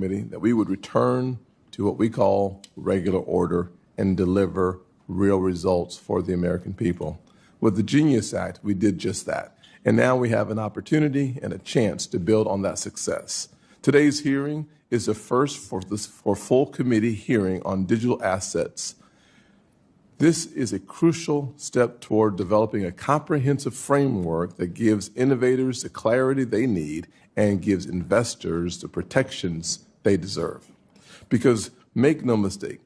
Committee that we would return to what we call regular order and deliver real results for the American people. With the Genius Act, we did just that. And now we have an opportunity and a chance to build on that success. Today's hearing is the first for full committee hearing on digital assets. This is a crucial step toward developing a comprehensive framework that gives innovators the clarity they need and gives investors the protections they deserve. Because make no mistake,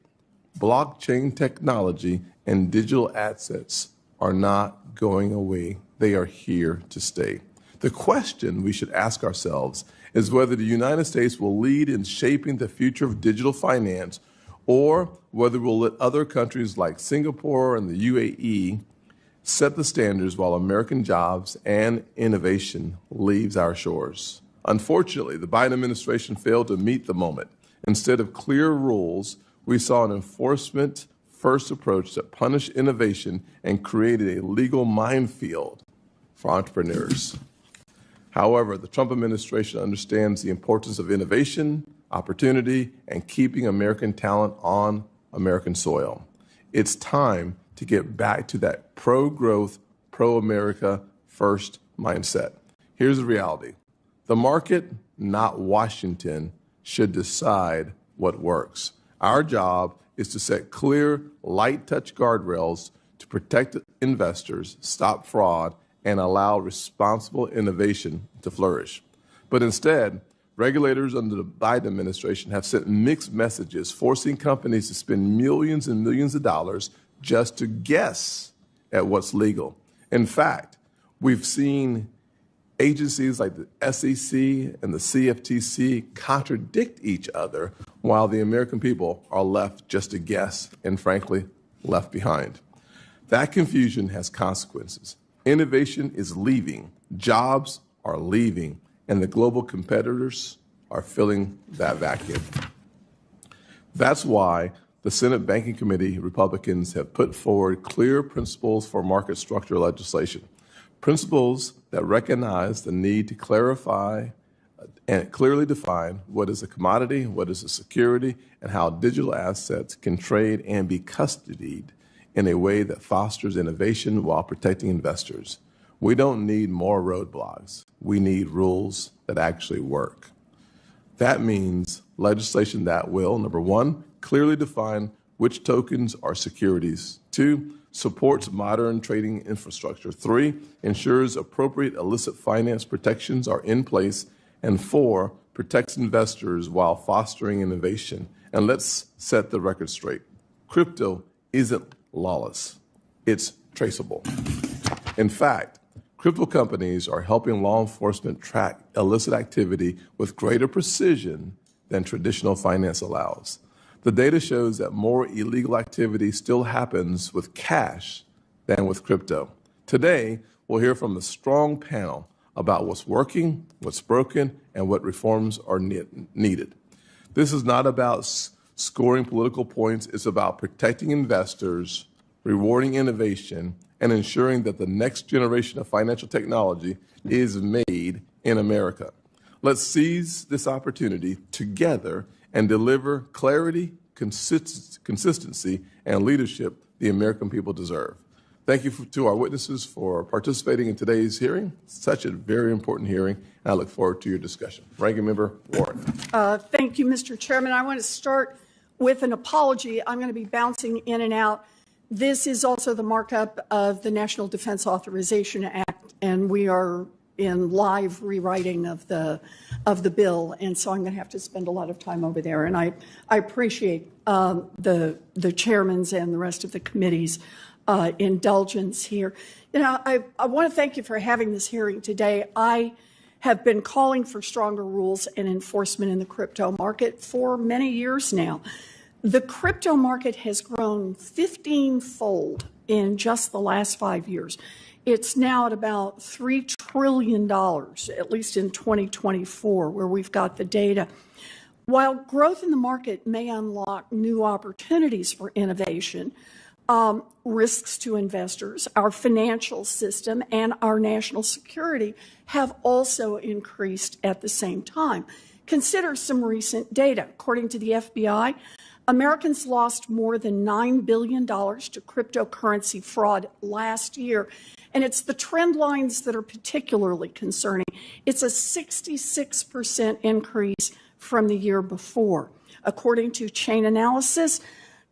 blockchain technology and digital assets are not going away. They are here to stay. The question we should ask ourselves is whether the United States will lead in shaping the future of digital finance, or whether we'll let other countries like Singapore and the UAE set the standards while American jobs and innovation leaves our shores. Unfortunately, the Biden administration failed to meet the moment. Instead of clear rules, we saw an enforcement-first approach that punished innovation and created a legal minefield for entrepreneurs. However, the Trump administration understands the importance of innovation, opportunity, and keeping American talent on American soil. It's time to get back to that pro-growth, pro-America first mindset. Here's the reality. The market, not Washington, should decide what works. Our job is to set clear, light-touch guardrails to protect investors, stop fraud, and allow responsible innovation to flourish. But instead, regulators under the Biden administration have sent mixed messages, forcing companies to spend millions and millions of dollars just to guess at what's legal. In fact, we've seen agencies like the SEC and the CFTC contradict each other while the American people are left just to guess and, frankly, left behind. That confusion has consequences. Innovation is leaving, jobs are leaving, and the global competitors are filling that vacuum. That's why the Senate Banking Committee Republicans have put forward clear principles for market structure legislation, principles that recognize the need to clarify and clearly define what is a commodity, what is a security, and how digital assets can trade and be custodied in a way that fosters innovation while protecting investors. We don't need more roadblocks. We need rules that actually work. That means legislation that will, number one, clearly define which tokens are securities. 2, supports modern trading infrastructure. 3, ensures appropriate illicit finance protections are in place. And 4, protects investors while fostering innovation. And let's set the record straight. Crypto isn't lawless. It's traceable. In fact, crypto companies are helping law enforcement track illicit activity with greater precision than traditional finance allows. The data shows that more illegal activity still happens with cash than with crypto. Today, we'll hear from a strong panel about what's working, what's broken, and what reforms are needed. This is not about scoring political points. It's about protecting investors, rewarding innovation, and ensuring that the next generation of financial technology is made in America. Let's seize this opportunity together and deliver clarity, consistency, and leadership the American people deserve. Thank you to our witnesses for participating in today's hearing. Such a very important hearing, and I look forward to your discussion. Ranking Member Warren. Thank you, Mr. Chairman. I want to start with an apology. I'm going to be bouncing in and out. This is also the markup of the National Defense Authorization Act, and we are in live rewriting of the bill, and so I'm going to have to spend a lot of time over there. And I appreciate the chairman's and the rest of the committee's indulgence here. You know, I want to thank you for having this hearing today. I have been calling for stronger rules and enforcement in the crypto market for many years now. The crypto market has grown 15-fold in just the last 5 years. It's now at about $3 trillion, at least in 2024, where we've got the data. While growth in the market may unlock new opportunities for innovation, risks to investors, our financial system, and our national security have also increased at the same time. Consider some recent data. According to the FBI, Americans lost more than $9 billion to cryptocurrency fraud last year. And it's the trend lines that are particularly concerning. It's a 66% increase from the year before. According to Chain Analysis,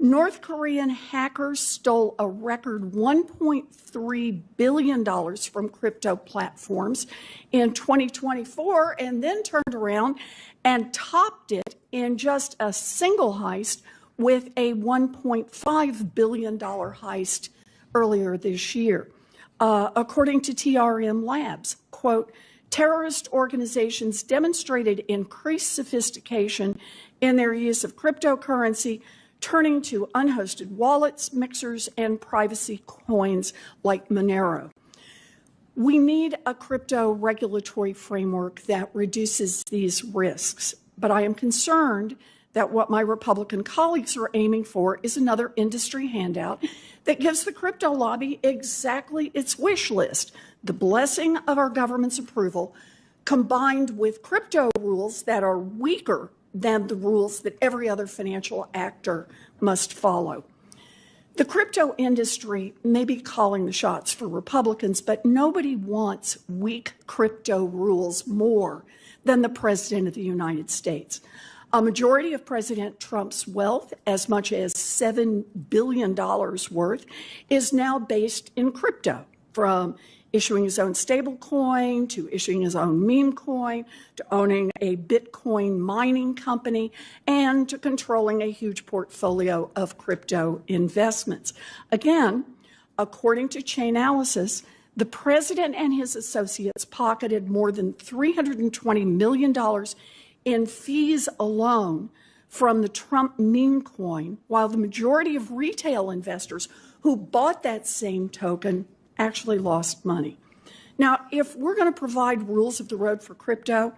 North Korean hackers stole a record $1.3 billion from crypto platforms in 2024 and then turned around and topped it in just a single heist with a $1.5 billion heist earlier this year. According to TRM Labs, quote, terrorist organizations demonstrated increased sophistication in their use of cryptocurrency, turning to unhosted wallets, mixers, and privacy coins like Monero. We need a crypto regulatory framework that reduces these risks, but I am concerned that what my Republican colleagues are aiming for is another industry handout that gives the crypto lobby exactly its wish list, the blessing of our government's approval, combined with crypto rules that are weaker than the rules that every other financial actor must follow. The crypto industry may be calling the shots for Republicans, but nobody wants weak crypto rules more than the President of the United States. A majority of President Trump's wealth, as much as $7 billion worth, is now based in crypto, from issuing his own stable coin, to issuing his own meme coin, to owning a Bitcoin mining company, and to controlling a huge portfolio of crypto investments. Again, according to Chainalysis, the president and his associates pocketed more than $320 million in fees alone from the Trump meme coin, while the majority of retail investors who bought that same token actually lost money. Now, if we're going to provide rules of the road for crypto,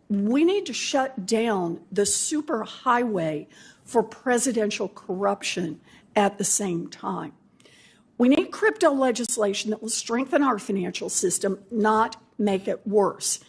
we need to shut down the super highway for presidential corruption at the same time. We need crypto legislation that will strengthen our financial system, not make it worse.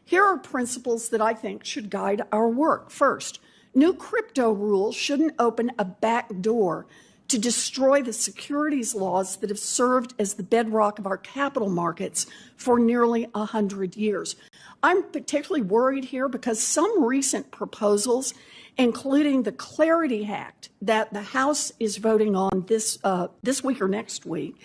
Here are principles that I think should guide our work. First, new crypto rules shouldn't open a back door to destroy the securities laws that have served as the bedrock of our capital markets for nearly 100 years. I'm particularly worried here because some recent proposals, including the Clarity Act that the House is voting on this week or next week,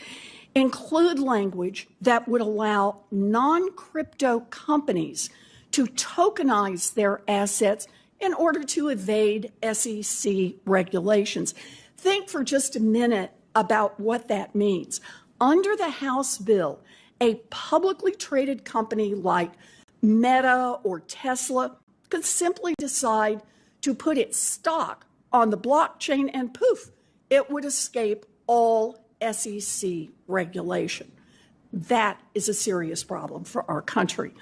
include language that would allow non-crypto companies to tokenize their assets in order to evade SEC regulations. Think for just a minute about what that means. Under the House bill, a publicly traded company like Meta or Tesla could simply decide to put its stock on the blockchain and poof, it would escape all SEC regulation. That is a serious problem for our country.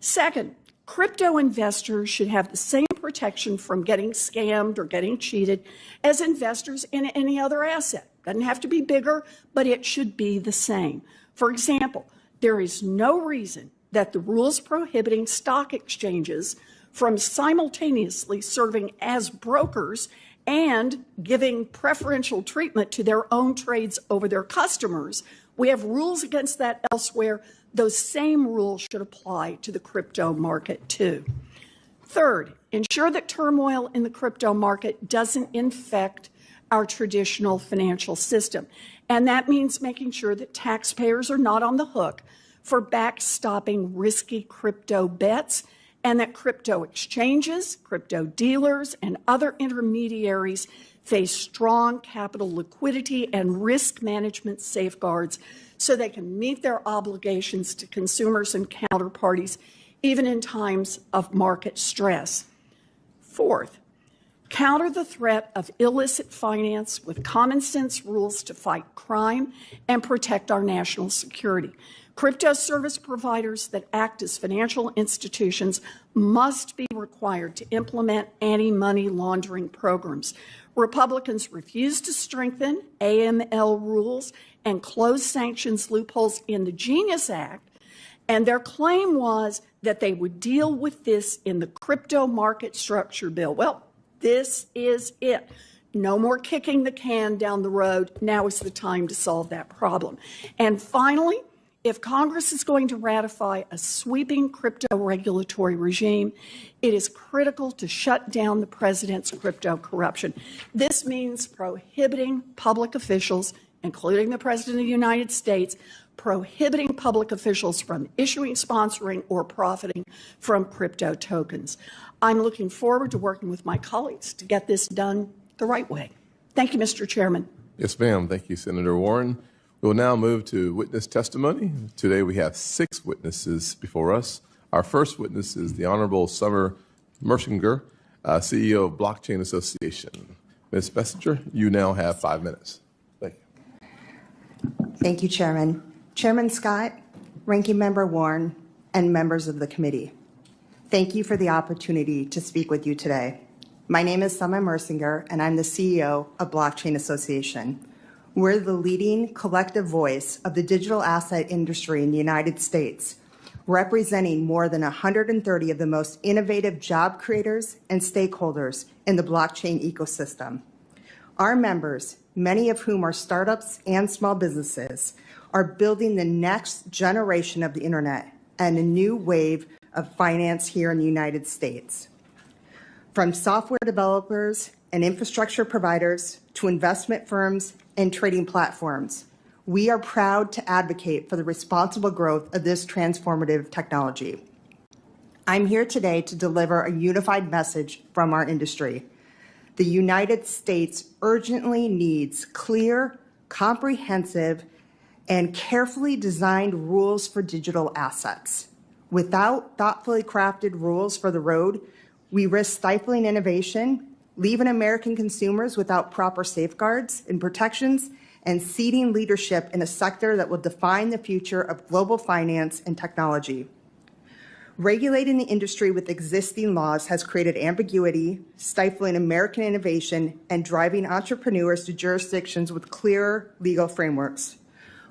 Second, crypto investors should have the same protection from getting scammed or getting cheated as investors in any other asset. Doesn't have to be bigger, but it should be the same. For example, there is no reason that the rules prohibiting stock exchanges from simultaneously serving as brokers and giving preferential treatment to their own trades over their customers. We have rules against that elsewhere. Those same rules should apply to the crypto market too. Third, ensure that turmoil in the crypto market doesn't infect our traditional financial system. And that means making sure that taxpayers are not on the hook for backstopping risky crypto bets, and that crypto exchanges, crypto dealers, and other intermediaries face strong capital liquidity and risk management safeguards so they can meet their obligations to consumers and counterparties, even in times of market stress. Fourth, counter the threat of illicit finance with common sense rules to fight crime and protect our national security. Crypto service providers that act as financial institutions must be required to implement anti-money laundering programs. Republicans refuse to strengthen AML rules and close sanctions loopholes in the Genius Act, And their claim was that they would deal with this in the crypto market structure bill. Well, this is it. No more kicking the can down the road. Now is the time to solve that problem. And finally, if Congress is going to ratify a sweeping crypto regulatory regime, it is critical to shut down the president's crypto corruption. This means prohibiting public officials, including the President of the United States, prohibiting public officials from issuing, sponsoring, or profiting from crypto tokens. I'm looking forward to working with my colleagues to get this done the right way. Thank you, Mr. Chairman. Yes, ma'am. Thank you, Senator Warren. We will now move to witness testimony. Today we have 6 witnesses before us. Our first witness is the Honorable Summer Mersinger, CEO of Blockchain Association. Ms. Bessinger, you now have 5 minutes. Thank you. Thank you, Chairman. Chairman Scott, Ranking Member Warren, and members of the committee. Thank you for the opportunity to speak with you today. My name is Summer Mersinger, and I'm the CEO of Blockchain Association. We're the leading collective voice of the digital asset industry in the United States, representing more than 130 of the most innovative job creators and stakeholders in the blockchain ecosystem. Our members, many of whom are startups and small businesses, are building the next generation of the internet and a new wave of finance here in the United States. From software developers and infrastructure providers to investment firms and trading platforms, we are proud to advocate for the responsible growth of this transformative technology. I'm here today to deliver a unified message from our industry. The United States urgently needs clear, comprehensive, and carefully designed rules for digital assets. Without thoughtfully crafted rules for the road, we risk stifling innovation, leaving American consumers without proper safeguards and protections, and ceding leadership in a sector that will define the future of global finance and technology. Regulating the industry with existing laws has created ambiguity, stifling American innovation, and driving entrepreneurs to jurisdictions with clearer legal frameworks.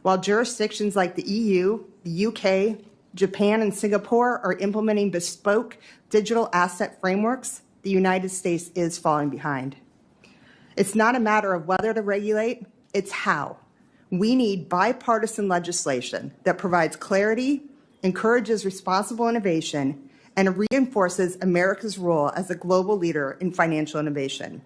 While jurisdictions like the EU, the UK, Japan, and Singapore are implementing bespoke digital asset frameworks, the United States is falling behind. It's not a matter of whether to regulate, it's how. We need bipartisan legislation that provides clarity, encourages responsible innovation, and reinforces America's role as a global leader in financial innovation.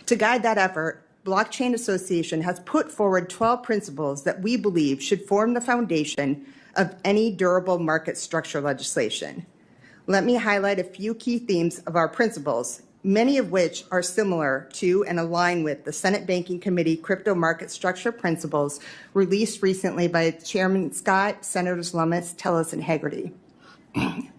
To guide that effort, Blockchain Association has put forward 12 principles that we believe should form the foundation of any durable market structure legislation. Let me highlight a few key themes of our principles, many of which are similar to and align with the Senate Banking Committee Crypto Market Structure Principles released recently by Chairman Scott, Senators Lummis, Tillis, and Hagerty.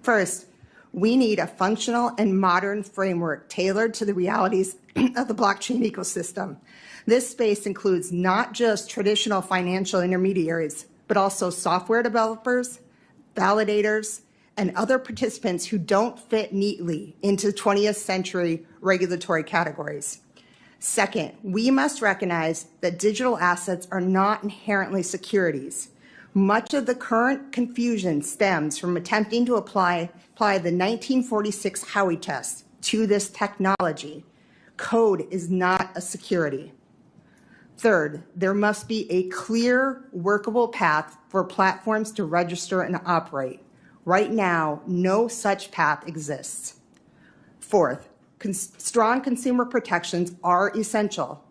First, we need a functional and modern framework tailored to the realities of the blockchain ecosystem. This space includes not just traditional financial intermediaries, but also software developers, validators, and other participants who don't fit neatly into 20th century regulatory categories. Second, we must recognize that digital assets are not inherently securities. Much of the current confusion stems from attempting to apply the 1946 Howey test to this technology. Code is not a security. Third, there must be a clear, workable path for platforms to register and operate. Right now, no such path exists. Fourth, strong consumer protections are essential.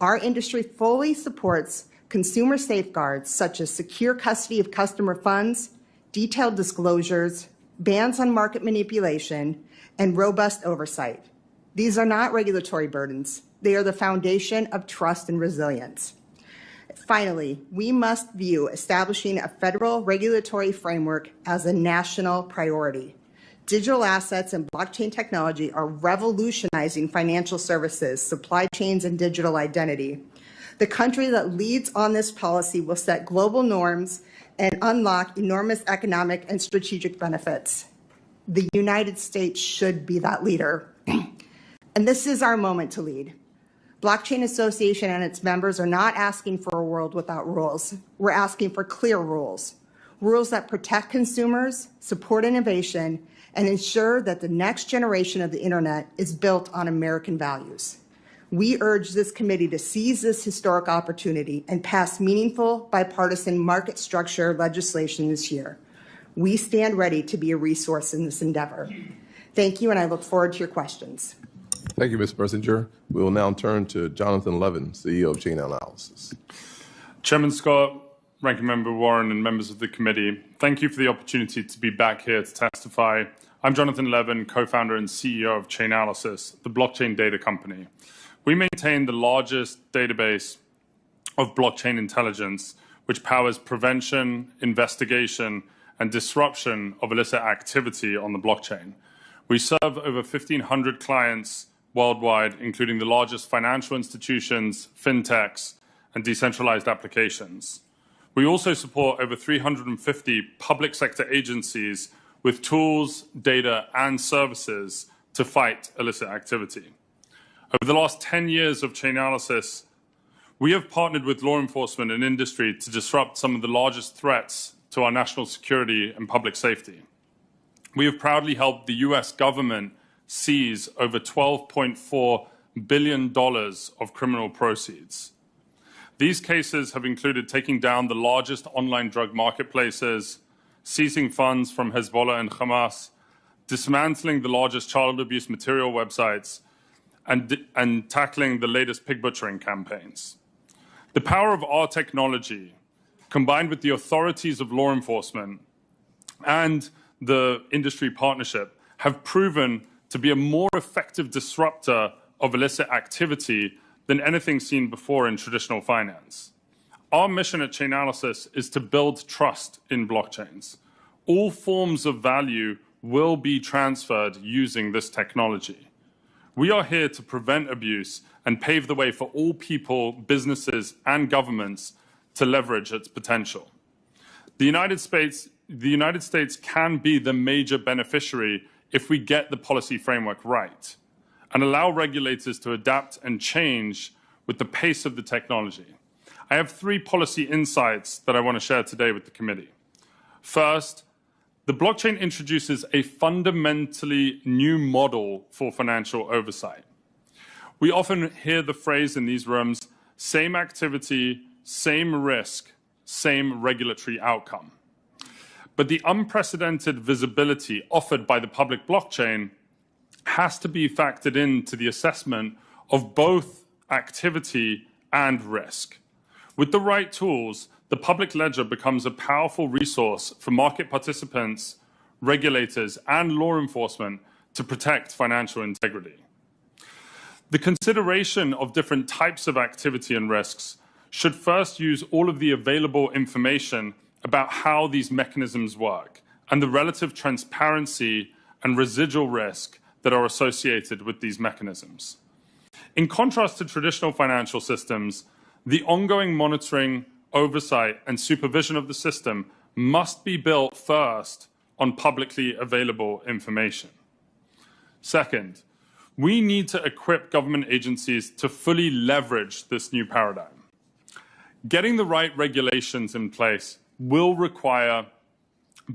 Our industry fully supports consumer safeguards such as secure custody of customer funds, detailed disclosures, bans on market manipulation, and robust oversight. These are not regulatory burdens. They are the foundation of trust and resilience. Finally, we must view establishing a federal regulatory framework as a national priority. Digital assets and blockchain technology are revolutionizing financial services, supply chains, and digital identity. The country that leads on this policy will set global norms and unlock enormous economic and strategic benefits. The United States should be that leader. And this is our moment to lead. Blockchain Association and its members are not asking for a world without rules. We're asking for clear rules. rules that protect consumers, support innovation, and ensure that the next generation of the internet is built on American values. We urge this committee to seize this historic opportunity and pass meaningful bipartisan market structure legislation this year. We stand ready to be a resource in this endeavor. Thank you, and I look forward to your questions. Thank you, Ms. Mersinger. We will now turn to Jonathan Levin, CEO of Chain Analysis. Chairman Scott, Ranking Member Warren, and members of the committee, thank you for the opportunity to be back here to testify. I'm Jonathan Levin, co-founder and CEO of Chain Analysis, the blockchain data company. We maintain the largest database of blockchain intelligence, which powers prevention, investigation, and disruption of illicit activity on the blockchain. We serve over 1,500 clients worldwide, including the largest financial institutions, fintechs, and decentralized applications. We also support over 350 public sector agencies with tools, data, and services to fight illicit activity. Over the last 10 years of Chain Analysis, we have partnered with law enforcement and industry to disrupt some of the largest threats to our national security and public safety. We have proudly helped the US government seize over $12.4 billion of criminal proceeds. These cases have included taking down the largest online drug marketplaces, seizing funds from Hezbollah and Hamas, dismantling the largest child abuse material websites, and tackling the latest pig butchering campaigns. The power of our technology, combined with the authorities of law enforcement and the industry partnership, have proven to be a more effective disruptor of illicit activity than anything seen before in traditional finance. Our mission at Chainalysis is to build trust in blockchains. All forms of value will be transferred using this technology. We are here to prevent abuse and pave the way for all people, businesses, and governments to leverage its potential. The United States can be the major beneficiary if we get the policy framework right and allow regulators to adapt and change with the pace of the technology. I have 3 policy insights that I want to share today with the committee. First, the blockchain introduces a fundamentally new model for financial oversight. We often hear the phrase in these rooms, same activity, same risk, same regulatory outcome. But the unprecedented visibility offered by the public blockchain has to be factored into the assessment of both activity and risk. With the right tools, the public ledger becomes a powerful resource for market participants, regulators, and law enforcement to protect financial integrity. The consideration of different types of activity and risks should first use all of the available information about how these mechanisms work and the relative transparency and residual risk that are associated with these mechanisms. In contrast to traditional financial systems, the ongoing monitoring, oversight, and supervision of the system must be built first on publicly available information. Second, we need to equip government agencies to fully leverage this new paradigm. Getting the right regulations in place will require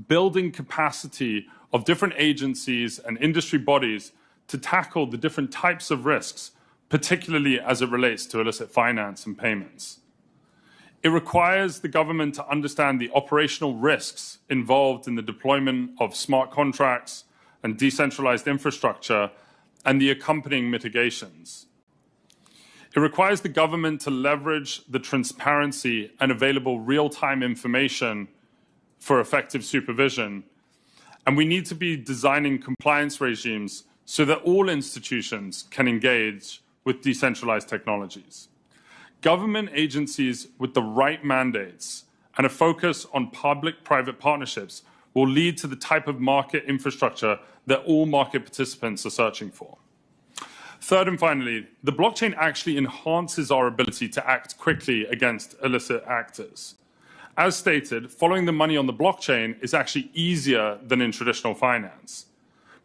building capacity of different agencies and industry bodies to tackle the different types of risks, particularly as it relates to illicit finance and payments. It requires the government to understand the operational risks involved in the deployment of smart contracts and decentralized infrastructure and the accompanying mitigations. It requires the government to leverage the transparency and available real-time information for effective supervision. And we need to be designing compliance regimes so that all institutions can engage with decentralized technologies. Government agencies with the right mandates and a focus on public-private partnerships will lead to the type of market infrastructure that all market participants are searching for. Third and finally, the blockchain actually enhances our ability to act quickly against illicit actors. As stated, following the money on the blockchain is actually easier than in traditional finance.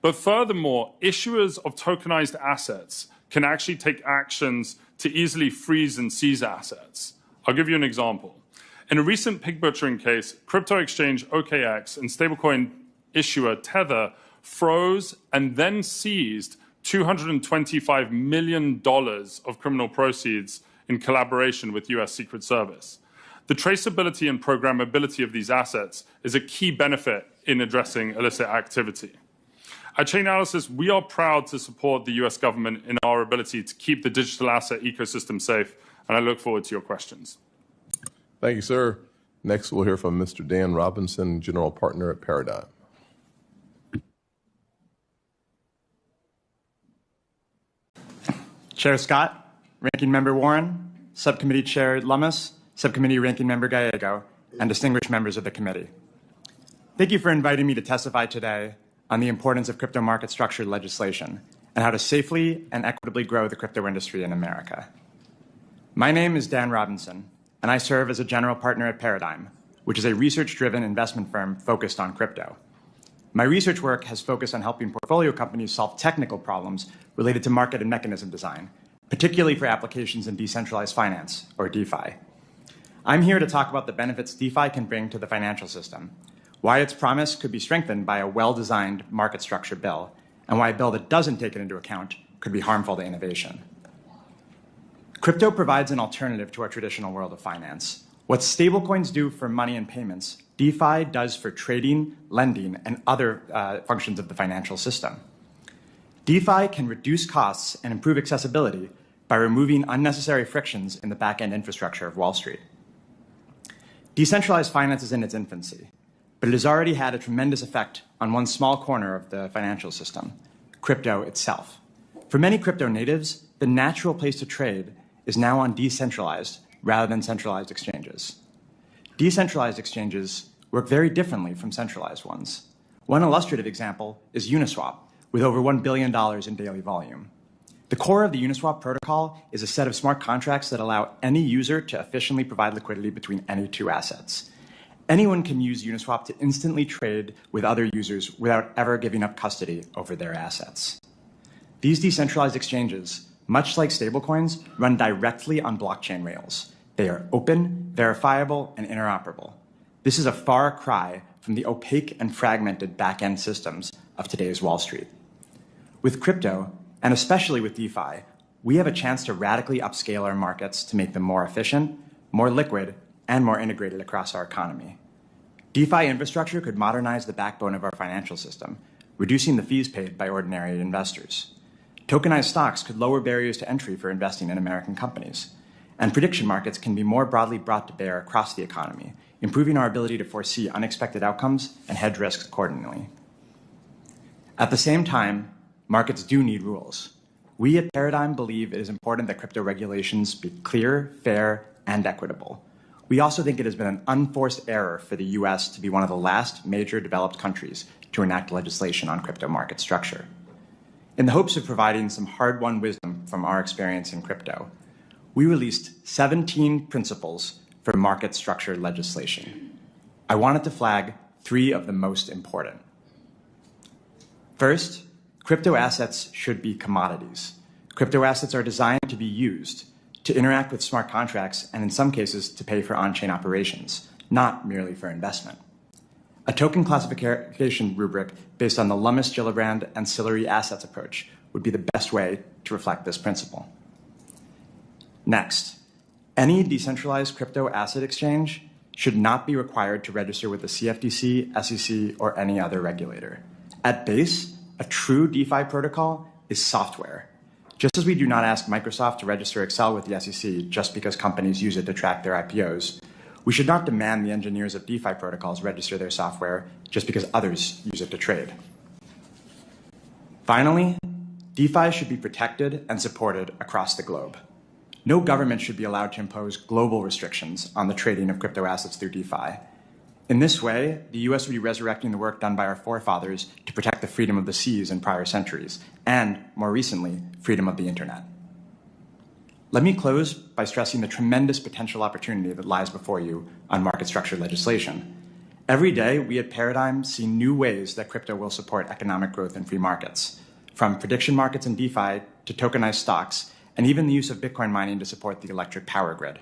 But furthermore, issuers of tokenized assets can actually take actions to easily freeze and seize assets. I'll give you an example. In a recent pig butchering case, crypto exchange OKX and stablecoin issuer Tether froze and then seized $225 million of criminal proceeds in collaboration with US Secret Service. The traceability and programmability of these assets is a key benefit in addressing illicit activity. At Chainalysis, we are proud to support the US government in our ability to keep the digital asset ecosystem safe, and I look forward to your questions. Thank you, sir. Next, we'll hear from Mr. Dan Robinson, General Partner at Paradigm. Chair Scott, Ranking Member Warren, Subcommittee Chair Lummis, Subcommittee Ranking Member Gallego, and distinguished members of the committee. Thank you for inviting me to testify today on the importance of crypto market structure legislation and how to safely and equitably grow the crypto industry in America. My name is Dan Robinson, and I serve as a general partner at Paradigm, which is a research-driven investment firm focused on crypto. My research work has focused on helping portfolio companies solve technical problems related to market and mechanism design, particularly for applications in decentralized finance, or DeFi. I'm here to talk about the benefits DeFi can bring to the financial system, why its promise could be strengthened by a well-designed market structure bill, and why a bill that doesn't take it into account could be harmful to innovation. Crypto provides an alternative to our traditional world of finance. What stablecoins do for money and payments, DeFi does for trading, lending, and other functions of the financial system. DeFi can reduce costs and improve accessibility by removing unnecessary frictions in the back-end infrastructure of Wall Street. Decentralized finance is in its infancy, but it has already had a tremendous effect on one small corner of the financial system, crypto itself. For many crypto natives, the natural place to trade is now on decentralized rather than centralized exchanges. Decentralized exchanges work very differently from centralized ones. One illustrative example is Uniswap, with over $1 billion in daily volume. The core of the Uniswap protocol is a set of smart contracts that allow any user to efficiently provide liquidity between any two assets. Anyone can use Uniswap to instantly trade with other users without ever giving up custody over their assets. These decentralized exchanges, much like stablecoins, run directly on blockchain rails. They are open, verifiable, and interoperable. This is a far cry from the opaque and fragmented back-end systems of today's Wall Street. With crypto, and especially with DeFi, we have a chance to radically upscale our markets to make them more efficient, more liquid, and more integrated across our economy. DeFi infrastructure could modernize the backbone of our financial system, reducing the fees paid by ordinary investors. Tokenized stocks could lower barriers to entry for investing in American companies. And prediction markets can be more broadly brought to bear across the economy, improving our ability to foresee unexpected outcomes and hedge risks accordingly. At the same time, markets do need rules. We at Paradigm believe it is important that crypto regulations be clear, fair, and equitable. We also think it has been an unforced error for the US to be one of the last major developed countries to enact legislation on crypto market structure. In the hopes of providing some hard-won wisdom from our experience in crypto, we released 17 principles for market structure legislation. I wanted to flag 3 of the most important. First, crypto assets should be commodities. Crypto assets are designed to be used to interact with smart contracts and in some cases to pay for on-chain operations, not merely for investment. A token classification rubric based on the Lummis-Gillibrand ancillary assets approach would be the best way to reflect this principle. Next, any decentralized crypto asset exchange should not be required to register with the CFTC, SEC, or any other regulator. At base, a true DeFi protocol is software. Just as we do not ask Microsoft to register Excel with the SEC just because companies use it to track their IPOs, we should not demand the engineers of DeFi protocols register their software just because others use it to trade. Finally, DeFi should be protected and supported across the globe. No government should be allowed to impose global restrictions on the trading of crypto assets through DeFi. In this way, the US would be resurrecting the work done by our forefathers to protect the freedom of the seas in prior centuries, and, more recently, freedom of the internet. Let me close by stressing the tremendous potential opportunity that lies before you on market structure legislation. Every day, we at Paradigm see new ways that crypto will support economic growth in free markets, from prediction markets and DeFi to tokenized stocks, and even the use of Bitcoin mining to support the electric power grid.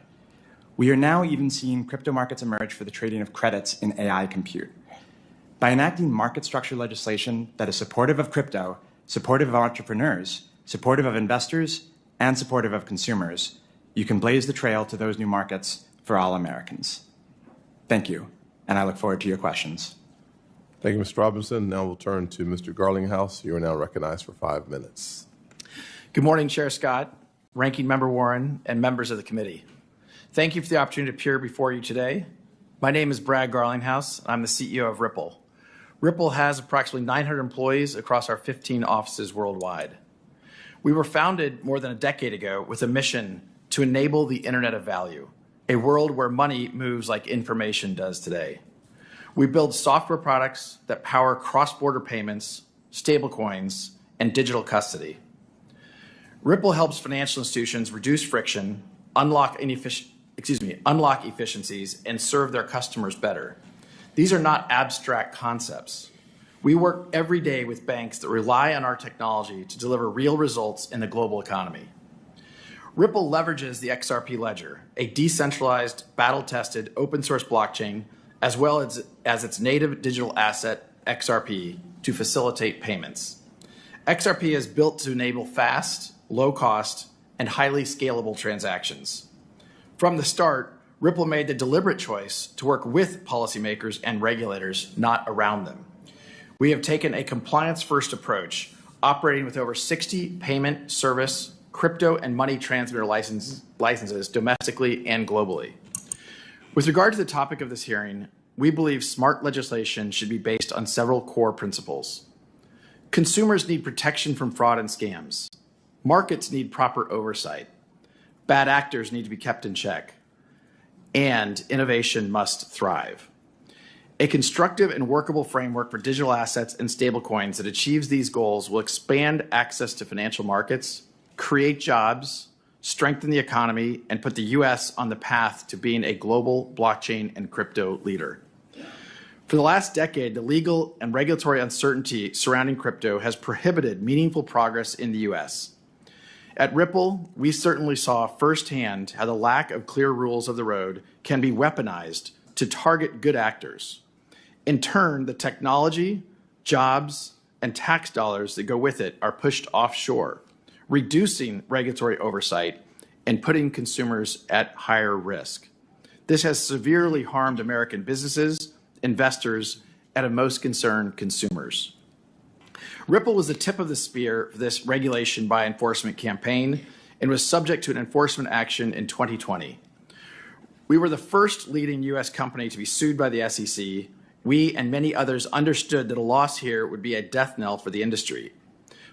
We are now even seeing crypto markets emerge for the trading of credits in AI compute. By enacting market structure legislation that is supportive of crypto, supportive of entrepreneurs, supportive of investors, and supportive of consumers, you can blaze the trail to those new markets for all Americans. Thank you, and I look forward to your questions. Thank you, Mr. Robinson. Now we'll turn to Mr. Garlinghouse. You are now recognized for 5 minutes. Good morning, Chair Scott, Ranking Member Warren, and members of the committee. Thank you for the opportunity to appear before you today. My name is Brad Garlinghouse. I'm the CEO of Ripple. Ripple has approximately 900 employees across our 15 offices worldwide. We were founded more than a decade ago with a mission to enable the Internet of Value, a world where money moves like information does today. We build software products that power cross-border payments, stablecoins, and digital custody. Ripple helps financial institutions reduce friction, unlock efficiencies, and serve their customers better. These are not abstract concepts. We work every day with banks that rely on our technology to deliver real results in the global economy. Ripple leverages the XRP ledger, a decentralized, battle-tested, open-source blockchain, as well as its native digital asset, XRP, to facilitate payments. XRP is built to enable fast, low-cost, and highly scalable transactions. From the start, Ripple made the deliberate choice to work with policymakers and regulators, not around them. We have taken a compliance-first approach, operating with over 60 payment, service, crypto, and money transmitter licenses domestically and globally. With regard to the topic of this hearing, we believe smart legislation should be based on several core principles. Consumers need protection from fraud and scams. Markets need proper oversight. Bad actors need to be kept in check. And innovation must thrive. A constructive and workable framework for digital assets and stablecoins that achieves these goals will expand access to financial markets, create jobs, strengthen the economy, and put the U.S. on the path to being a global blockchain and crypto leader. For the last decade, the legal and regulatory uncertainty surrounding crypto has prohibited meaningful progress in the U.S. At Ripple, we certainly saw firsthand how the lack of clear rules of the road can be weaponized to target good actors. In turn, the technology, jobs, and tax dollars that go with it are pushed offshore, reducing regulatory oversight and putting consumers at higher risk. This has severely harmed American businesses, investors, and of most concerned, consumers. Ripple was the tip of the spear for this regulation by enforcement campaign and was subject to an enforcement action in 2020. We were the first leading U.S. company to be sued by the SEC. We and many others understood that a loss here would be a death knell for the industry.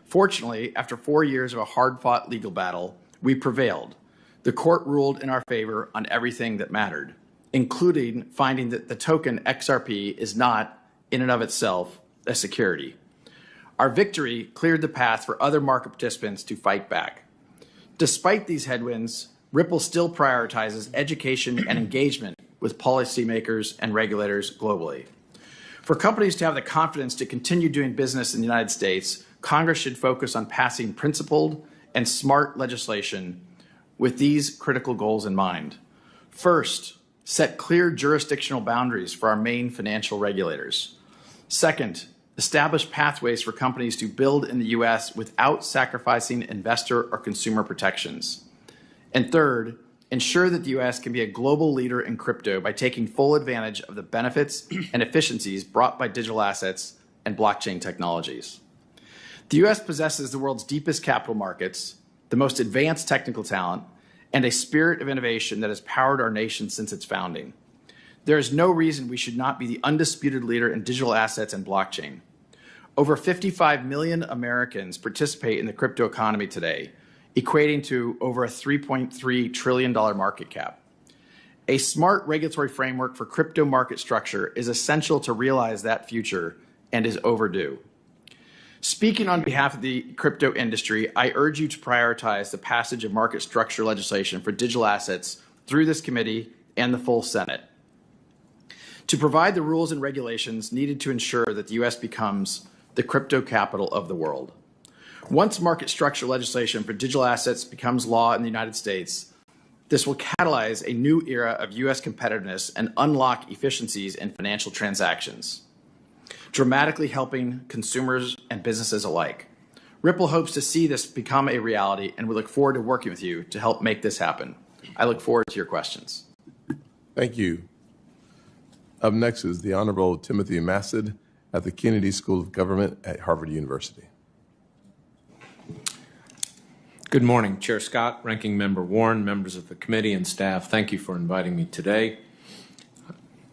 Fortunately, after 4 years of a hard-fought legal battle, we prevailed. The court ruled in our favor on everything that mattered, including finding that the token XRP is not, in and of itself, a security. Our victory cleared the path for other market participants to fight back. Despite these headwinds, Ripple still prioritizes education and engagement with policymakers and regulators globally. For companies to have the confidence to continue doing business in the United States, Congress should focus on passing principled and smart legislation with these critical goals in mind. First, set clear jurisdictional boundaries for our main financial regulators. Second, establish pathways for companies to build in the U.S. without sacrificing investor or consumer protections. And third, ensure that the U.S. can be a global leader in crypto by taking full advantage of the benefits and efficiencies brought by digital assets and blockchain technologies. The U.S. possesses the world's deepest capital markets, the most advanced technical talent, and a spirit of innovation that has powered our nation since its founding. There is no reason we should not be the undisputed leader in digital assets and blockchain. Over 55 million Americans participate in the crypto economy today, equating to over a $3.3 trillion market cap. A smart regulatory framework for crypto market structure is essential to realize that future and is overdue. Speaking on behalf of the crypto industry, I urge you to prioritize the passage of market structure legislation for digital assets through this committee and the full Senate, to provide the rules and regulations needed to ensure that the U.S. becomes the crypto capital of the world. Once market structure legislation for digital assets becomes law in the United States, This will catalyze a new era of U.S. competitiveness and unlock efficiencies in financial transactions, dramatically helping consumers and businesses alike. Ripple hopes to see this become a reality, and we look forward to working with you to help make this happen. I look forward to your questions. Thank you. Up next is the Honorable Timothy Massad at the Kennedy School of Government at Harvard University. Good morning, Chair Scott, Ranking Member Warren, members of the committee and staff. Thank you for inviting me today.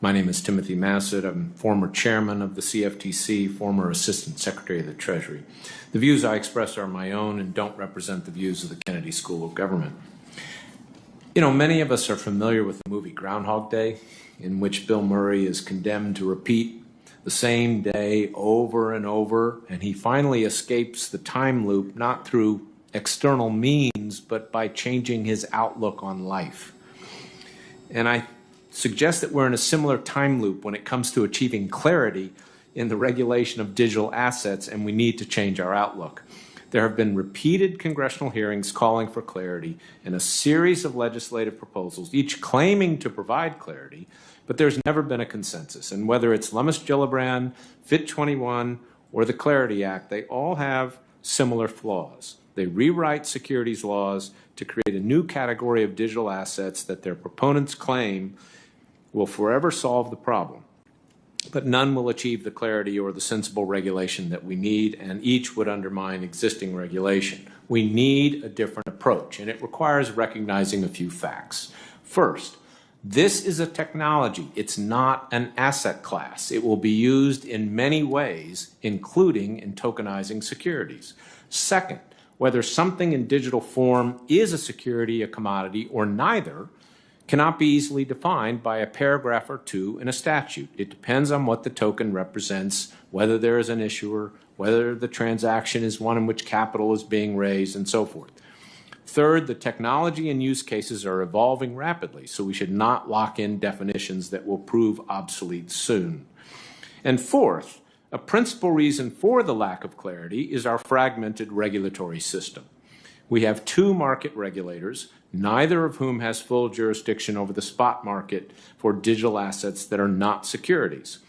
My name is Timothy Massad. I'm former chairman of the CFTC, former Assistant Secretary of the Treasury. The views I express are my own and don't represent the views of the Kennedy School of Government. You know, many of us are familiar with the movie Groundhog Day, in which Bill Murray is condemned to repeat the same day over and over, and he finally escapes the time loop not through external means, but by changing his outlook on life. And I suggest that we're in a similar time loop when it comes to achieving clarity in the regulation of digital assets, and we need to change our outlook. There have been repeated congressional hearings calling for clarity and a series of legislative proposals, each claiming to provide clarity, but there's never been a consensus. And whether it's Lummis-Gillibrand, FIT 21, or the Clarity Act, they all have similar flaws. They rewrite securities laws to create a new category of digital assets that their proponents claim will forever solve the problem. But none will achieve the clarity or the sensible regulation that we need, and each would undermine existing regulation. We need a different approach, and it requires recognizing a few facts. First, this is a technology. It's not an asset class. It will be used in many ways, including in tokenizing securities. Second, whether something in digital form is a security, a commodity, or neither, cannot be easily defined by a paragraph or two in a statute. It depends on what the token represents, whether there is an issuer, whether the transaction is one in which capital is being raised, and so forth. Third, the technology and use cases are evolving rapidly, so we should not lock in definitions that will prove obsolete soon. And fourth, a principal reason for the lack of clarity is our fragmented regulatory system. We have two market regulators, neither of whom has full jurisdiction over the spot market for digital assets that are not securities.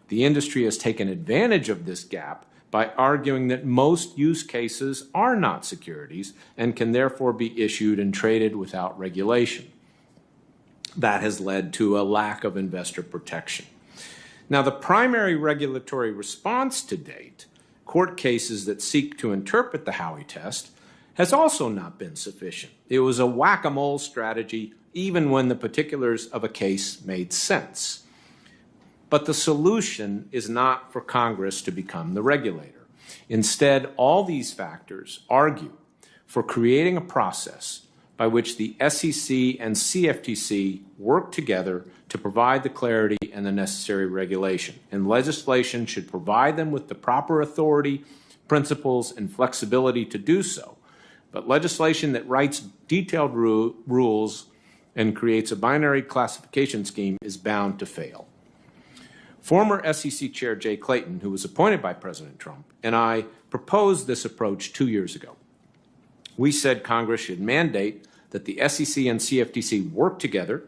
The industry has taken advantage of this gap by arguing that most use cases are not securities and can therefore be issued and traded without regulation. That has led to a lack of investor protection. Now, the primary regulatory response to date, court cases that seek to interpret the Howey test, has also not been sufficient. It was a whack-a-mole strategy even when the particulars of a case made sense. But the solution is not for Congress to become the regulator. Instead, all these factors argue for creating a process by which the SEC and CFTC work together to provide the clarity and the necessary regulation. And legislation should provide them with the proper authority, principles, and flexibility to do so. But legislation that writes detailed rules and creates a binary classification scheme is bound to fail. Former SEC Chair Jay Clayton, who was appointed by President Trump, and I proposed this approach 2 years ago. We said Congress should mandate that the SEC and CFTC work together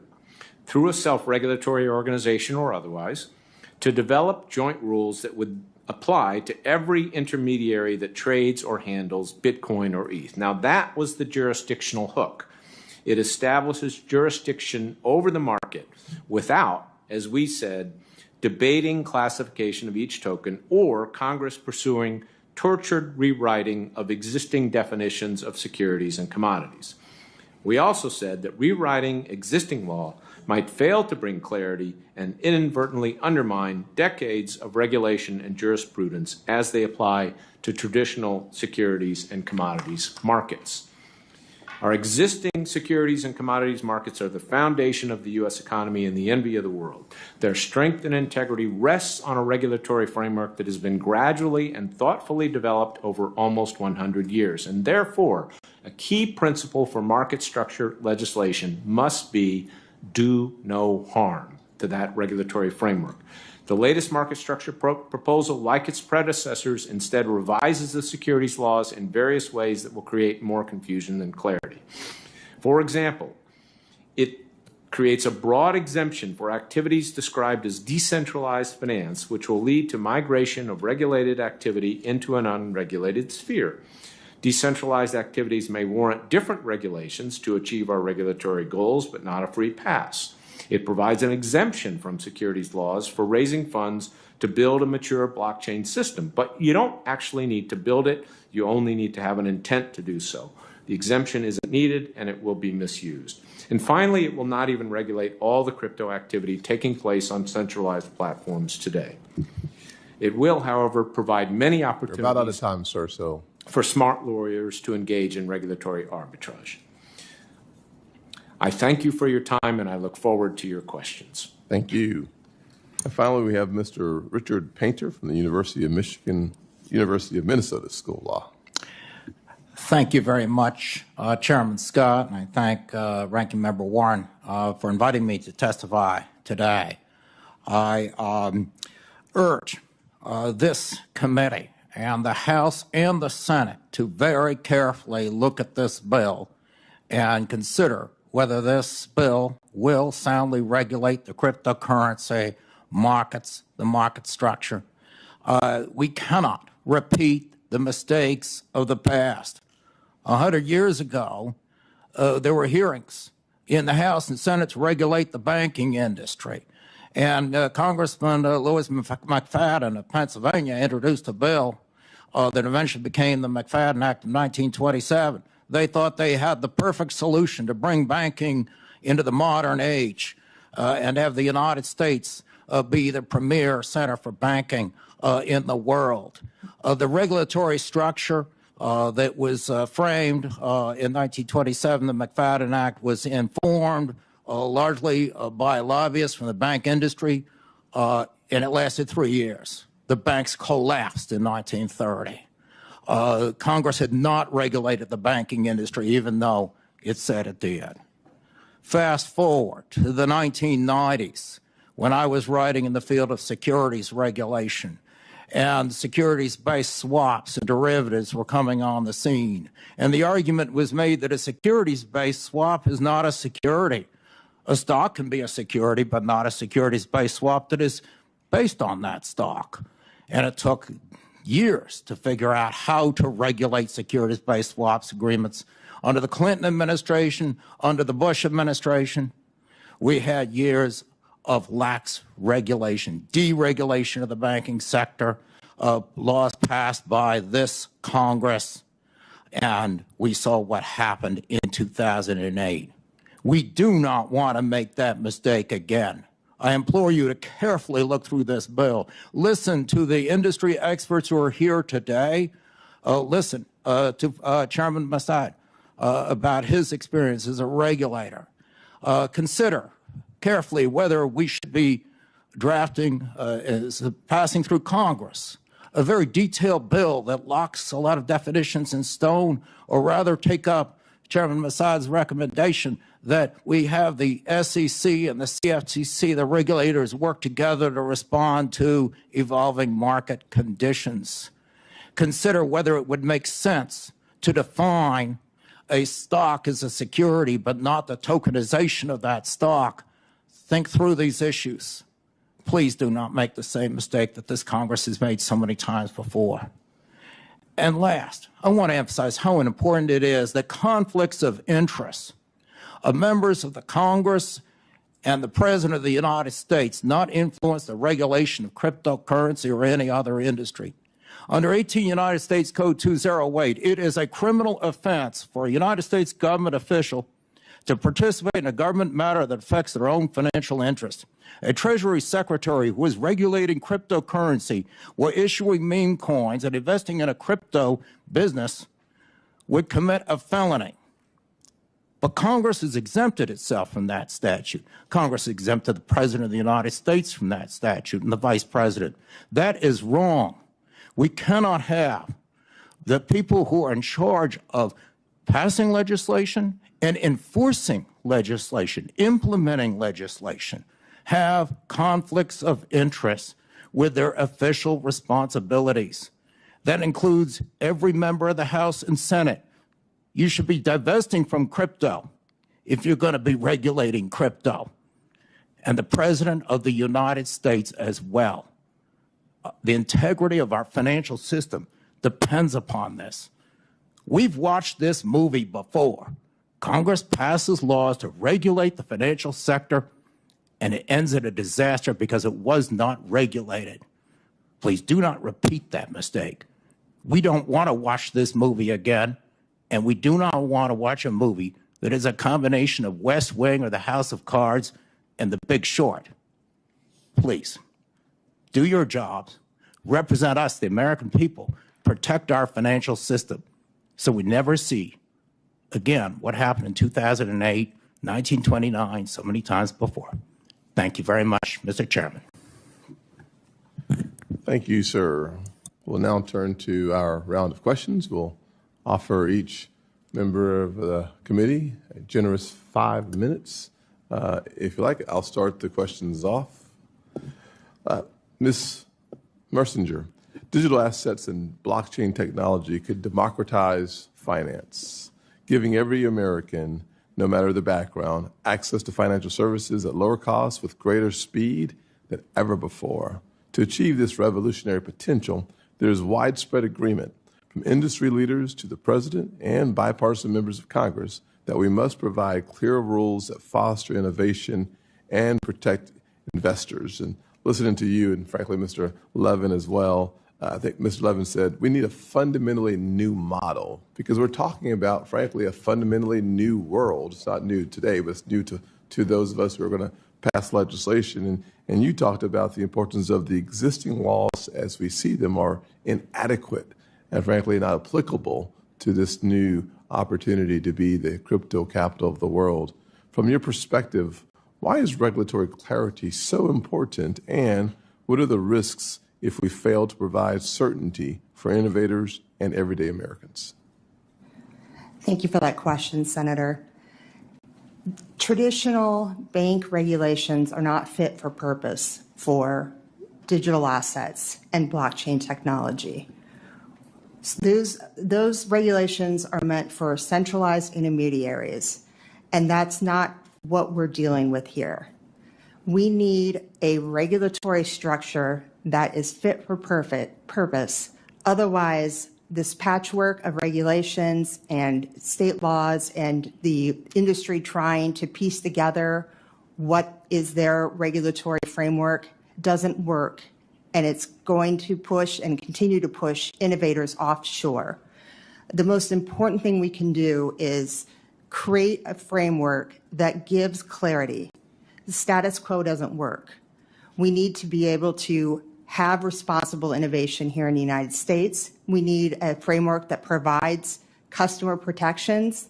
through a self-regulatory organization or otherwise to develop joint rules that would apply to every intermediary that trades or handles Bitcoin or ETH. Now, that was the jurisdictional hook. It establishes jurisdiction over the market without, as we said, debating classification of each token or Congress pursuing tortured rewriting of existing definitions of securities and commodities. We also said that rewriting existing law might fail to bring clarity and inadvertently undermine decades of regulation and jurisprudence as they apply to traditional securities and commodities markets. Our existing securities and commodities markets are the foundation of the U.S. economy and the envy of the world. Their strength and integrity rests on a regulatory framework that has been gradually and thoughtfully developed over almost 100 years. And therefore, a key principle for market structure legislation must be do no harm to that regulatory framework. The latest market structure proposal, like its predecessors, instead revises the securities laws in various ways that will create more confusion than clarity. For example, it creates a broad exemption for activities described as decentralized finance, which will lead to migration of regulated activity into an unregulated sphere. Decentralized activities may warrant different regulations to achieve our regulatory goals, but not a free pass. It provides an exemption from securities laws for raising funds to build a mature blockchain system, but you don't actually need to build it. You only need to have an intent to do so. The exemption isn't needed, and it will be misused. And finally, it will not even regulate all the crypto activity taking place on centralized platforms today. It will, however, provide many opportunities. You're about out of time, sir, so. For smart lawyers to engage in regulatory arbitrage. I thank you for your time, and I look forward to your questions. Thank you. And finally, we have Mr. Richard Painter from the University of Michigan, University of Minnesota School of Law. Thank you very much, Chairman Scott, and I thank Ranking Member Warren for inviting me to testify today. I urge this committee and the House and the Senate to very carefully look at this bill and consider whether this bill will soundly regulate the cryptocurrency markets, the market structure. We cannot repeat the mistakes of the past. 100 years ago, there were hearings in the House and Senate to regulate the banking industry. And Congressman Louis McFadden of Pennsylvania introduced a bill that eventually became the McFadden Act of 1927. They thought they had the perfect solution to bring banking into the modern age and have the United States be the premier center for banking in the world. The regulatory structure that was framed in 1927, the McFadden Act, was informed largely by lobbyists from the bank industry, and it lasted 3 years. The banks collapsed in 1930. Congress had not regulated the banking industry, even though it said it did. Fast forward to the 1990s, when I was writing in the field of securities regulation, and securities-based swaps and derivatives were coming on the scene. And the argument was made that a securities-based swap is not a security. A stock can be a security, but not a securities-based swap that is based on that stock. And it took years to figure out how to regulate securities-based swaps agreements. Under the Clinton administration, under the Bush administration, we had years of lax regulation, deregulation of the banking sector, laws passed by this Congress, and we saw what happened in 2008. We do not want to make that mistake again. I implore you to carefully look through this bill. Listen to the industry experts who are here today. Listen to Chairman Massad about his experience as a regulator. Consider carefully whether we should be drafting, passing through Congress, a very detailed bill that locks a lot of definitions in stone, or rather take up Chairman Massad's recommendation that we have the SEC and the CFTC, the regulators, work together to respond to evolving market conditions. Consider whether it would make sense to define a stock as a security, but not the tokenization of that stock. Think through these issues. Please do not make the same mistake that this Congress has made so many times before. And last, I want to emphasize how important it is that conflicts of interest of members of the Congress and the President of the United States not influence the regulation of cryptocurrency or any other industry. Under 18 United States Code 208, it is a criminal offense for a United States government official to participate in a government matter that affects their own financial interest. A Treasury Secretary who is regulating cryptocurrency or issuing meme coins and investing in a crypto business would commit a felony. But Congress has exempted itself from that statute. Congress exempted the President of the United States from that statute and the Vice President. That is wrong. We cannot have the people who are in charge of passing legislation and enforcing legislation, implementing legislation, have conflicts of interest with their official responsibilities. That includes every member of the House and Senate. You should be divesting from crypto if you're going to be regulating crypto, and the President of the United States as well. The integrity of our financial system depends upon this. We've watched this movie before. Congress passes laws to regulate the financial sector, and it ends in a disaster because it was not regulated. Please do not repeat that mistake. We don't want to watch this movie again, and we do not want to watch a movie that is a combination of West Wing or The House of Cards and The Big Short. Please, do your jobs, represent us, the American people, protect our financial system so we never see, again, what happened in 2008, 1929, so many times before. Thank you very much, Mr. Chairman. Thank you, sir. We'll now turn to our round of questions. We'll offer each member of the committee a generous 5 minutes. If you like, I'll start the questions off. Ms. Mersinger, digital assets and blockchain technology could democratize finance, giving every American, no matter the background, access to financial services at lower costs with greater speed than ever before. To achieve this revolutionary potential, there is widespread agreement from industry leaders to the President and bipartisan members of Congress that we must provide clear rules that foster innovation and protect investors. And listening to you, and frankly, Mr. Levin as well, I think Mr. Levin said we need a fundamentally new model because we're talking about, frankly, a fundamentally new world. It's not new today, but it's new to those of us who are going to pass legislation. And you talked about the importance of the existing laws as we see them are inadequate and, frankly, not applicable to this new opportunity to be the crypto capital of the world. From your perspective, why is regulatory clarity so important, and what are the risks if we fail to provide certainty for innovators and everyday Americans? Thank you for that question, Senator. Traditional bank regulations are not fit for purpose for digital assets and blockchain technology. Those regulations are meant for centralized intermediaries, and that's not what we're dealing with here. We need a regulatory structure that is fit for purpose. Otherwise, this patchwork of regulations and state laws and the industry trying to piece together what is their regulatory framework doesn't work. And it's going to push and continue to push innovators offshore. The most important thing we can do is create a framework that gives clarity. The status quo doesn't work. We need to be able to have responsible innovation here in the United States. We need a framework that provides customer protections.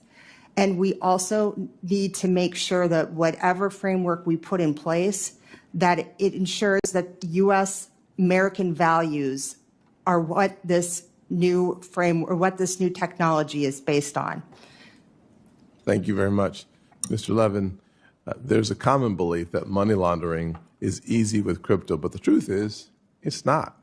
And we also need to make sure that whatever framework we put in place, that it ensures that U.S. American values are what this new what this new technology is based on. Thank you very much. Mr. Levin, there's a common belief that money laundering is easy with crypto, but the truth is it's not.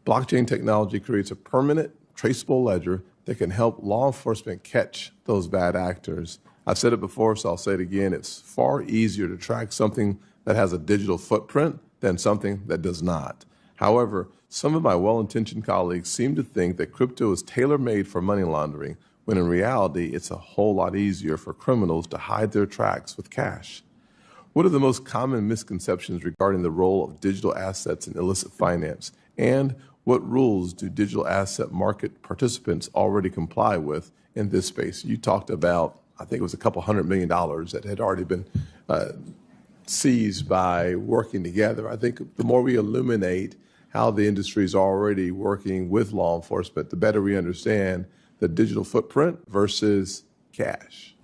Blockchain technology creates a permanent, traceable ledger that can help law enforcement catch those bad actors. I've said it before, so I'll say it again. It's far easier to track something that has a digital footprint than something that does not. However, some of my well-intentioned colleagues seem to think that crypto is tailor-made for money laundering, when in reality, it's a whole lot easier for criminals to hide their tracks with cash. What are the most common misconceptions regarding the role of digital assets in illicit finance? And what rules do digital asset market participants already comply with in this space? You talked about, I think it was a couple $100 million that had already been seized by working together. I think the more we illuminate how the industry is already working with law enforcement, the better we understand the digital footprint versus cash.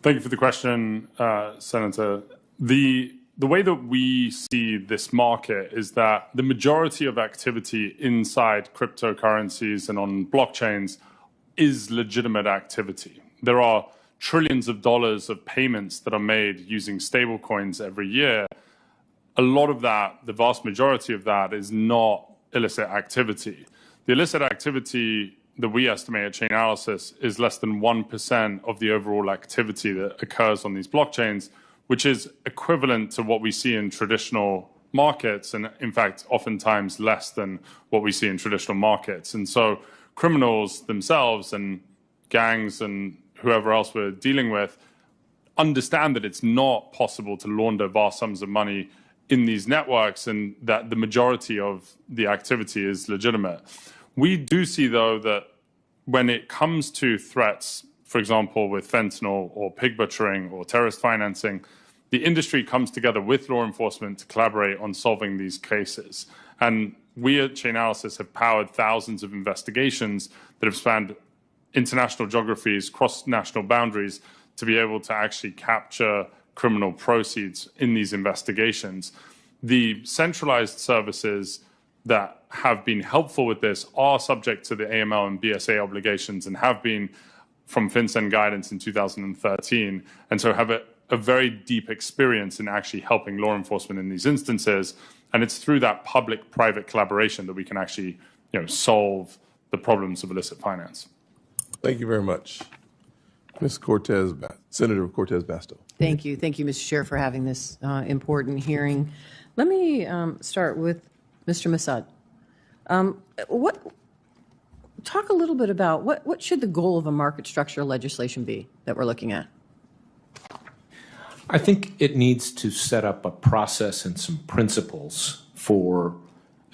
Thank you for the question, Senator. The way that we see this market is that the majority of activity inside cryptocurrencies and on blockchains is legitimate activity. There are trillions of dollars of payments that are made using stablecoins every year. A lot of that, the vast majority of that, is not illicit activity. The illicit activity that we estimate at Chainalysis is less than 1% of the overall activity that occurs on these blockchains, which is equivalent to what we see in traditional markets, and in fact, oftentimes less than what we see in traditional markets. And so criminals themselves and gangs and whoever else we're dealing with understand that it's not possible to launder vast sums of money in these networks and that the majority of the activity is legitimate. We do see, though, that when it comes to threats, for example, with fentanyl or pig butchering or terrorist financing, the industry comes together with law enforcement to collaborate on solving these cases. And we at Chainalysis have powered thousands of investigations that have spanned international geographies, cross-national boundaries, to be able to actually capture criminal proceeds in these investigations. The centralized services that have been helpful with this are subject to the AML and BSA obligations and have been from FinCEN guidance in 2013, and so have a very deep experience in actually helping law enforcement in these instances. And it's through that public-private collaboration that we can actually, solve the problems of illicit finance. Thank you very much. Senator Cortez Basto. Thank you. Thank you, Mr. Chair, for having this important hearing. Let me start with Mr. Massad. Talk a little bit about what should the goal of a market structure legislation be that we're looking at? I think it needs to set up a process and some principles for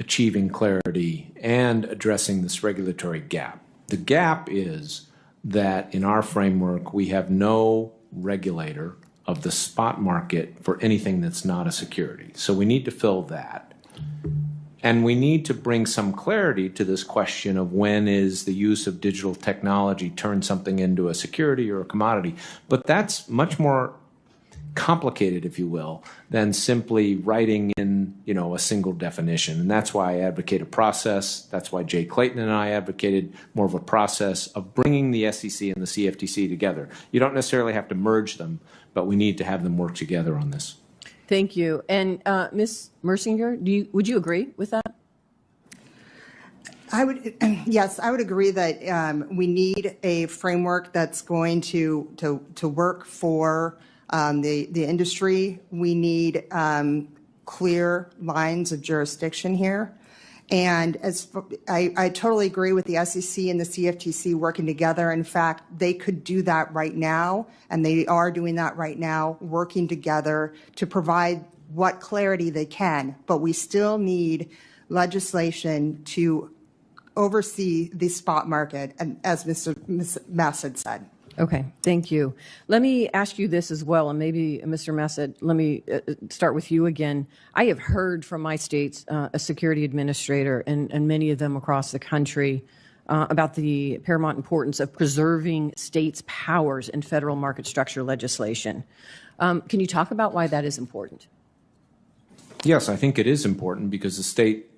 achieving clarity and addressing this regulatory gap. The gap is that in our framework, we have no regulator of the spot market for anything that's not a security. So we need to fill that. And we need to bring some clarity to this question of when is the use of digital technology turn something into a security or a commodity. But that's much more complicated, if you will, than simply writing in, a single definition. And that's why I advocate a process. That's why Jay Clayton and I advocated more of a process of bringing the SEC and the CFTC together. You don't necessarily have to merge them, but we need to have them work together on this. Thank you. And Ms. Mersinger, would you agree with that? Yes, I would agree that we need a framework that's going to work for the industry. We need clear lines of jurisdiction here. And I totally agree with the SEC and the CFTC working together. In fact, they could do that right now, and they are doing that right now, working together to provide what clarity they can. But we still need legislation to oversee the spot market, and as Mr. Massad said. Okay, thank you. Let me ask you this as well, and maybe, Mr. Massad, let me start with you again. I have heard from my state's a security administrator and many of them across the country about the paramount importance of preserving states' powers in federal market structure legislation. Can you talk about why that is important? Yes, I think it is important because the state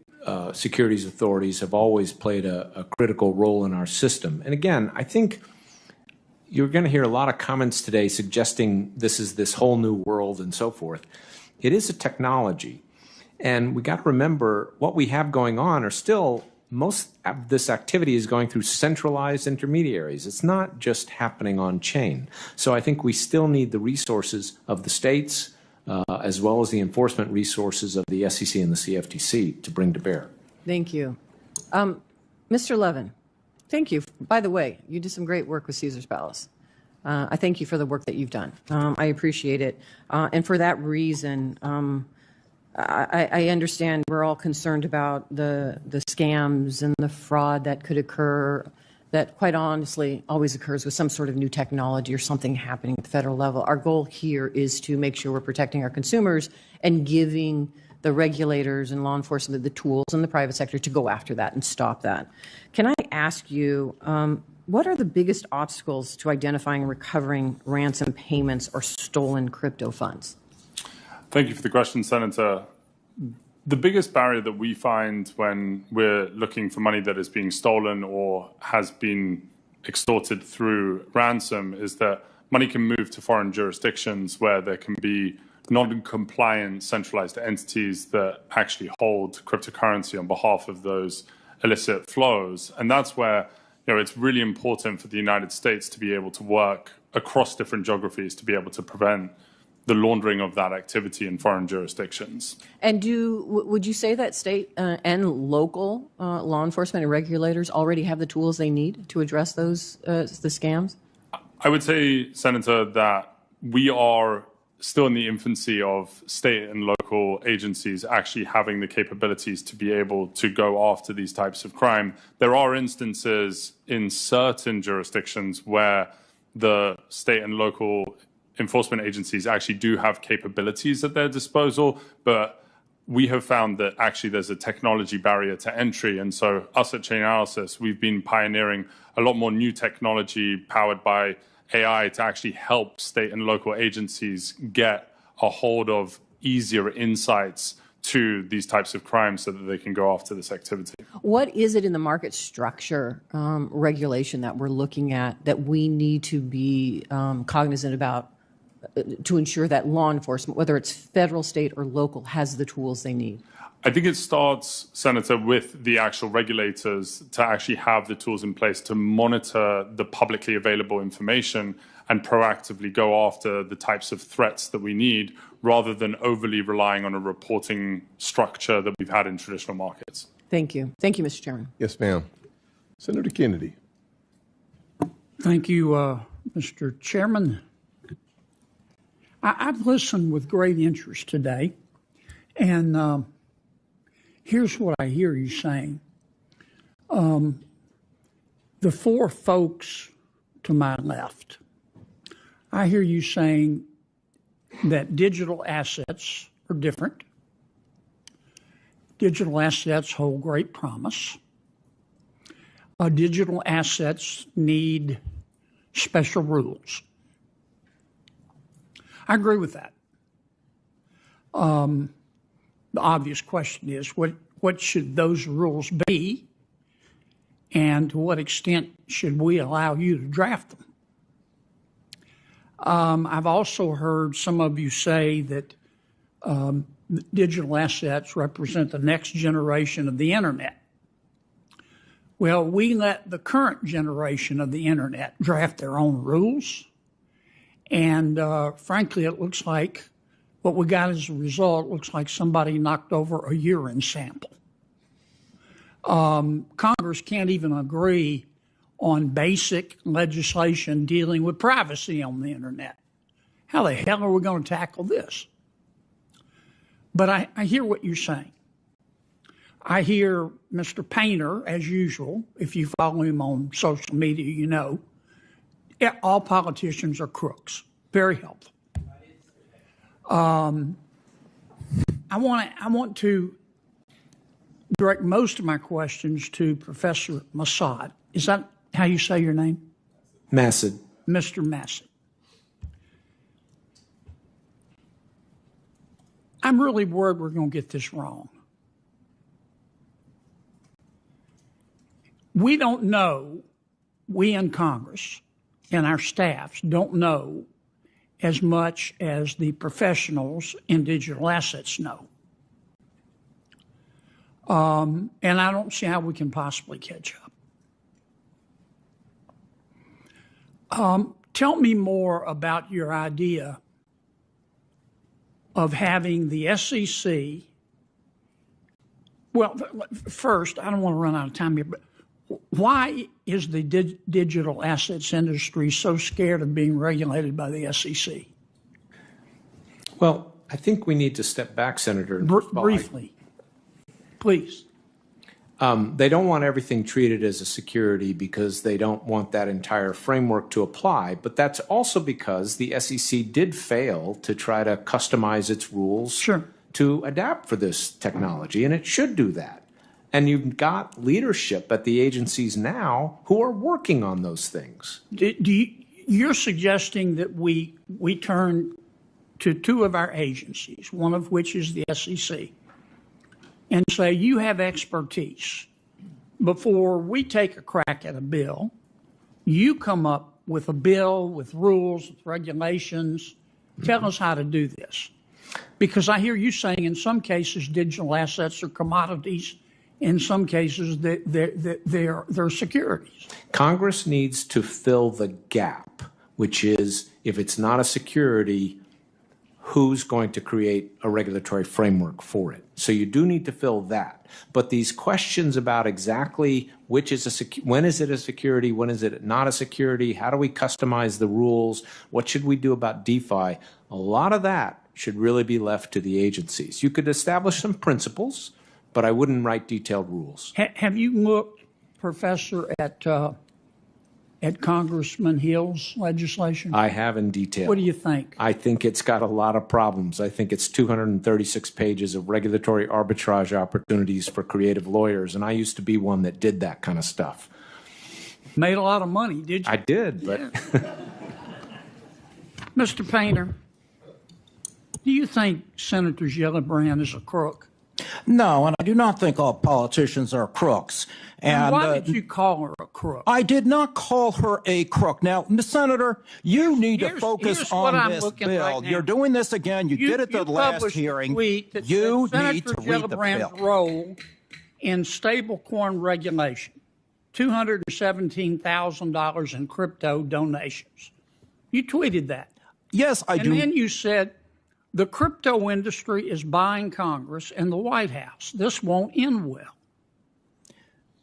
securities authorities have always played a critical role in our system. And again, I think you're going to hear a lot of comments today suggesting this is this whole new world and so forth. It is a technology. And we got to remember what we have going on are still, most of this activity is going through centralized intermediaries. It's not just happening on chain. So I think we still need the resources of the states as well as the enforcement resources of the SEC and the CFTC to bring to bear. Thank you. Mr. Levin. Thank you. By the way, you did some great work with Caesar's Palace. I thank you for the work that you've done. I appreciate it. And for that reason, I understand we're all concerned about the scams and the fraud that could occur, that quite honestly always occurs with some sort of new technology or something happening at the federal level. Our goal here is to make sure we're protecting our consumers and giving the regulators and law enforcement the tools in the private sector to go after that and stop that. Can I ask you, what are the biggest obstacles to identifying and recovering ransom payments or stolen crypto funds? Thank you for the question, Senator. The biggest barrier that we find when we're looking for money that is being stolen or has been extorted through ransom is that money can move to foreign jurisdictions where there can be non-compliant centralized entities that actually hold cryptocurrency on behalf of those illicit flows. And that's where it's really important for the United States to be able to work across different geographies to be able to prevent the laundering of that activity in foreign jurisdictions. And would you say that state and local law enforcement and regulators already have the tools they need to address those the scams? I would say, Senator, that we are still in the infancy of state and local agencies actually having the capabilities to be able to go after these types of crime. There are instances in certain jurisdictions where the state and local enforcement agencies actually do have capabilities at their disposal, but we have found that actually there's a technology barrier to entry. And so us at Chainalysis, we've been pioneering a lot more new technology powered by AI to actually help state and local agencies get a hold of easier insights to these types of crimes so that they can go after this activity. What is it in the market structure regulation that we're looking at that we need to be cognizant about to ensure that law enforcement, whether it's federal, state, or local, has the tools they need? I think it starts, Senator, with the actual regulators to actually have the tools in place to monitor the publicly available information and proactively go after the types of threats that we need, rather than overly relying on a reporting structure that we've had in traditional markets. Thank you. Thank you, Mr. Chairman. Yes, ma'am. Senator Kennedy. Thank you, Mr. Chairman. I've listened with great interest today, and here's what I hear you saying. The four folks to my left, I hear you saying that digital assets are different. Digital assets hold great promise. Digital assets need special rules. I agree with that. The obvious question is, what should those rules be, and to what extent should we allow you to draft them? I've also heard some of you say that digital assets represent the next generation of the internet. Well, we let the current generation of the internet draft their own rules, and frankly, it looks like what we got as a result looks like somebody knocked over a urine sample. Congress can't even agree on basic legislation dealing with privacy on the internet. How the hell are we going to tackle this? But I hear what you're saying. I hear Mr. Painter, as usual, if you follow him on social media, you know, all politicians are crooks. Very helpful. I want to direct most of my questions to Professor Massad. Is that how you say your name? Massad. Mr. Massad. I'm really worried we're going to get this wrong. We don't know, we in Congress and our staffs don't know as much as the professionals in digital assets know. And I don't see how we can possibly catch up. Tell me more about your idea of having the SEC. Well, first, I don't want to run out of time here, but why is the digital assets industry so scared of being regulated by the SEC? Well, I think we need to step back, Senator. Briefly, please. They don't want everything treated as a security because they don't want that entire framework to apply. But that's also because the SEC did fail to try to customize its rules to adapt for this technology, and it should do that. And you've got leadership at the agencies now who are working on those things. You're suggesting that we turn to two of our agencies, one of which is the SEC, and say, you have expertise. Before we take a crack at a bill, you come up with a bill with rules, with regulations. Tell us how to do this. Because I hear you saying in some cases digital assets are commodities In some cases, they're securities. Congress needs to fill the gap, which is if it's not a security, who's going to create a regulatory framework for it? So you do need to fill that. But these questions about exactly which is when is it a security, when is it not a security, how do we customize the rules, what should we do about DeFi, a lot of that should really be left to the agencies. You could establish some principles, but I wouldn't write detailed rules. Have you looked, Professor, at Congressman Hill's legislation? I have in detail. What do you think? I think it's got a lot of problems. I think it's 236 pages of regulatory arbitrage opportunities for creative lawyers, and I used to be one that did that kind of stuff. Made a lot of money, did you? I did, but... Yeah. Mr. Painter, do you think Senator Gillibrand is a crook? No, and I do not think all politicians are crooks. And why did you call her a crook? I did not call her a crook. Now, Ms. Senator, you need to focus on this bill. Right, you're doing this again. You did it the last hearing. You need to read the bill. Role in stablecoin regulation, $217,000 in crypto donations. You tweeted that. Yes, I do. And then you said, the crypto industry is buying Congress and the White House. This won't end well.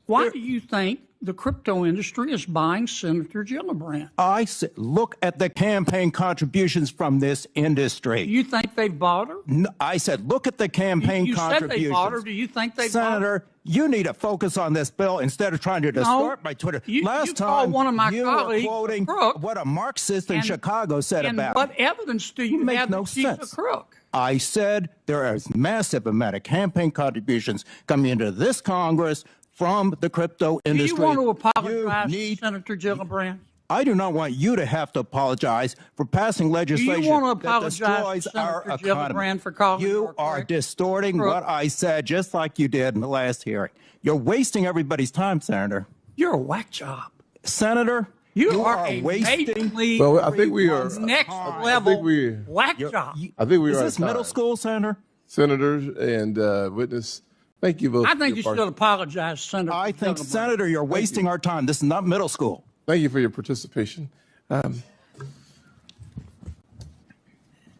Why do you think the crypto industry is buying Senator Gillibrand? I said, look at the campaign contributions from this industry. Do you think they bought her? No, I said, look at the campaign contributions. You said they bought her. Do you think they bought her? Senator, you need to focus on this bill instead of trying to distort my Twitter. Last time, one of my you were quoting what a Marxist in Chicago said about what evidence do you have no that she's a crook? I said there is massive amount of campaign contributions coming into this Congress from the crypto industry. Do you want to apologize to Senator Gillibrand? I do not want you to have to apologize for passing legislation do you want to that apologize destroys to our Senator economy. Gillibrand for calling you are distorting what I said, just like you did in the last hearing. You're wasting everybody's time, Senator. You're a whack job. Senator, you are wasting. Well, I think we are next level whack job. I think we are. Is this middle school, Senator? Senators and witness. Thank you both. I think you should apologize, Senator. I think, Senator, you're wasting our time. This is not middle school. Thank you for your participation. I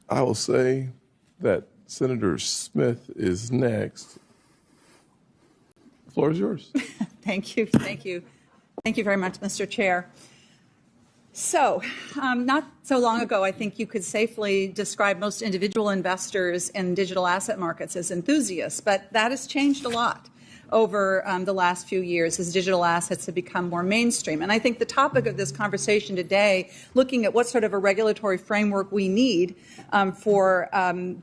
will say that Senator Smith is next. The floor is yours. Thank you. Thank you. Thank you very much, Mr. Chair. So, not so long ago, I think you could safely describe most individual investors in digital asset markets as enthusiasts, but that has changed a lot over the last few years as digital assets have become more mainstream. And I think the topic of this conversation today, looking at what sort of a regulatory framework we need for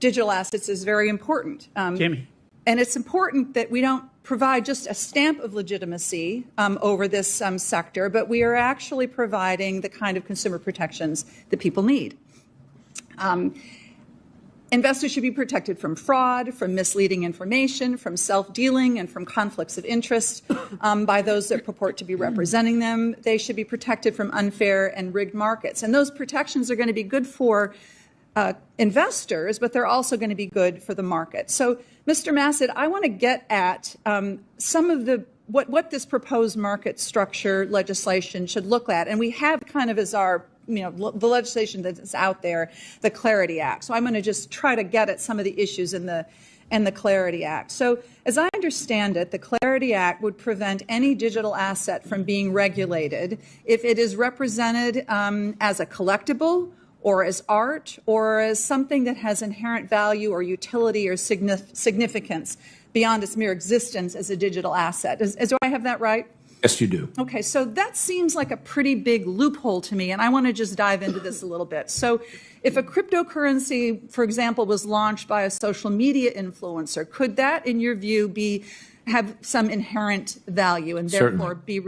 digital assets, is very important. Jimmy. And it's important that we don't provide just a stamp of legitimacy over this sector, but we are actually providing the kind of consumer protections that people need. Investors should be protected from fraud, from misleading information, from self-dealing, and from conflicts of interest by those that purport to be representing them. They should be protected from unfair and rigged markets. And those protections are going to be good for investors, but they're also going to be good for the market. So, Mr. Massad, I want to get at some of the what this proposed market structure legislation should look at, and we have kind of as our the legislation that's out there, the Clarity Act. So I'm going to just try to get at some of the issues in the Clarity Act. So as I understand it, the Clarity Act would prevent any digital asset from being regulated if it is represented as a collectible, or as art, or as something that has inherent value or utility or significance beyond its mere existence as a digital asset. Do I have that right? Yes, you do. Okay, so that seems like a pretty big loophole to me, and I want to just dive into this a little bit. So if a cryptocurrency, for example, was launched by a social media influencer, could that, in your view, have some inherent value and therefore be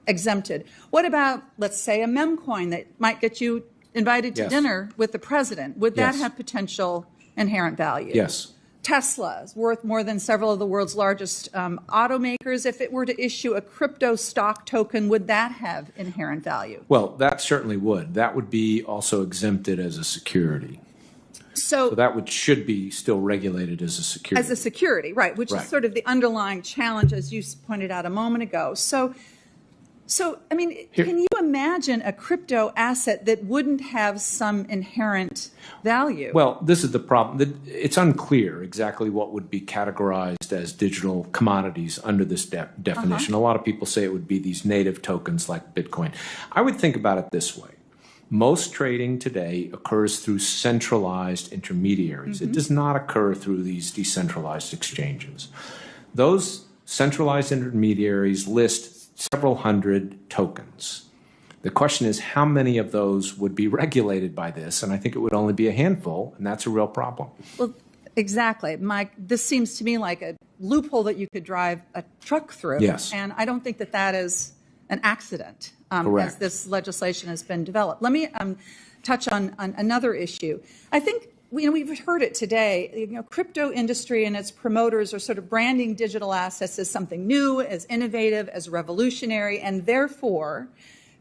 exempted? What about, let's say, a meme coin that might get you invited to dinner with the president? Would that have potential inherent value? Yes. Tesla is worth more than several of the world's largest automakers. If it were to issue a crypto stock token, would that have inherent value? Well, that certainly would. That would be also exempted as a security. So that should be still regulated as a security. as a security, right, which is sort of the underlying challenge, as you pointed out a moment ago. So I mean, can you imagine a crypto asset that wouldn't have some inherent value? Well, this is the problem. It's unclear exactly what would be categorized as digital commodities under this definition. A lot of people say it would be these native tokens like Bitcoin. I would think about it this way. Most trading today occurs through centralized intermediaries. It does not occur through these decentralized exchanges. Those centralized intermediaries list several hundred tokens. The question is, how many of those would be regulated by this? And I think it would only be a handful, and that's a real problem. Well, exactly. Mike, this seems to me like a loophole that you could drive a truck through. Yes. And I don't think that that is an accident as this legislation has been developed. Let me touch on another issue. I think we've heard it today. Crypto industry and its promoters are sort of branding digital assets as something new, as innovative, as revolutionary, and therefore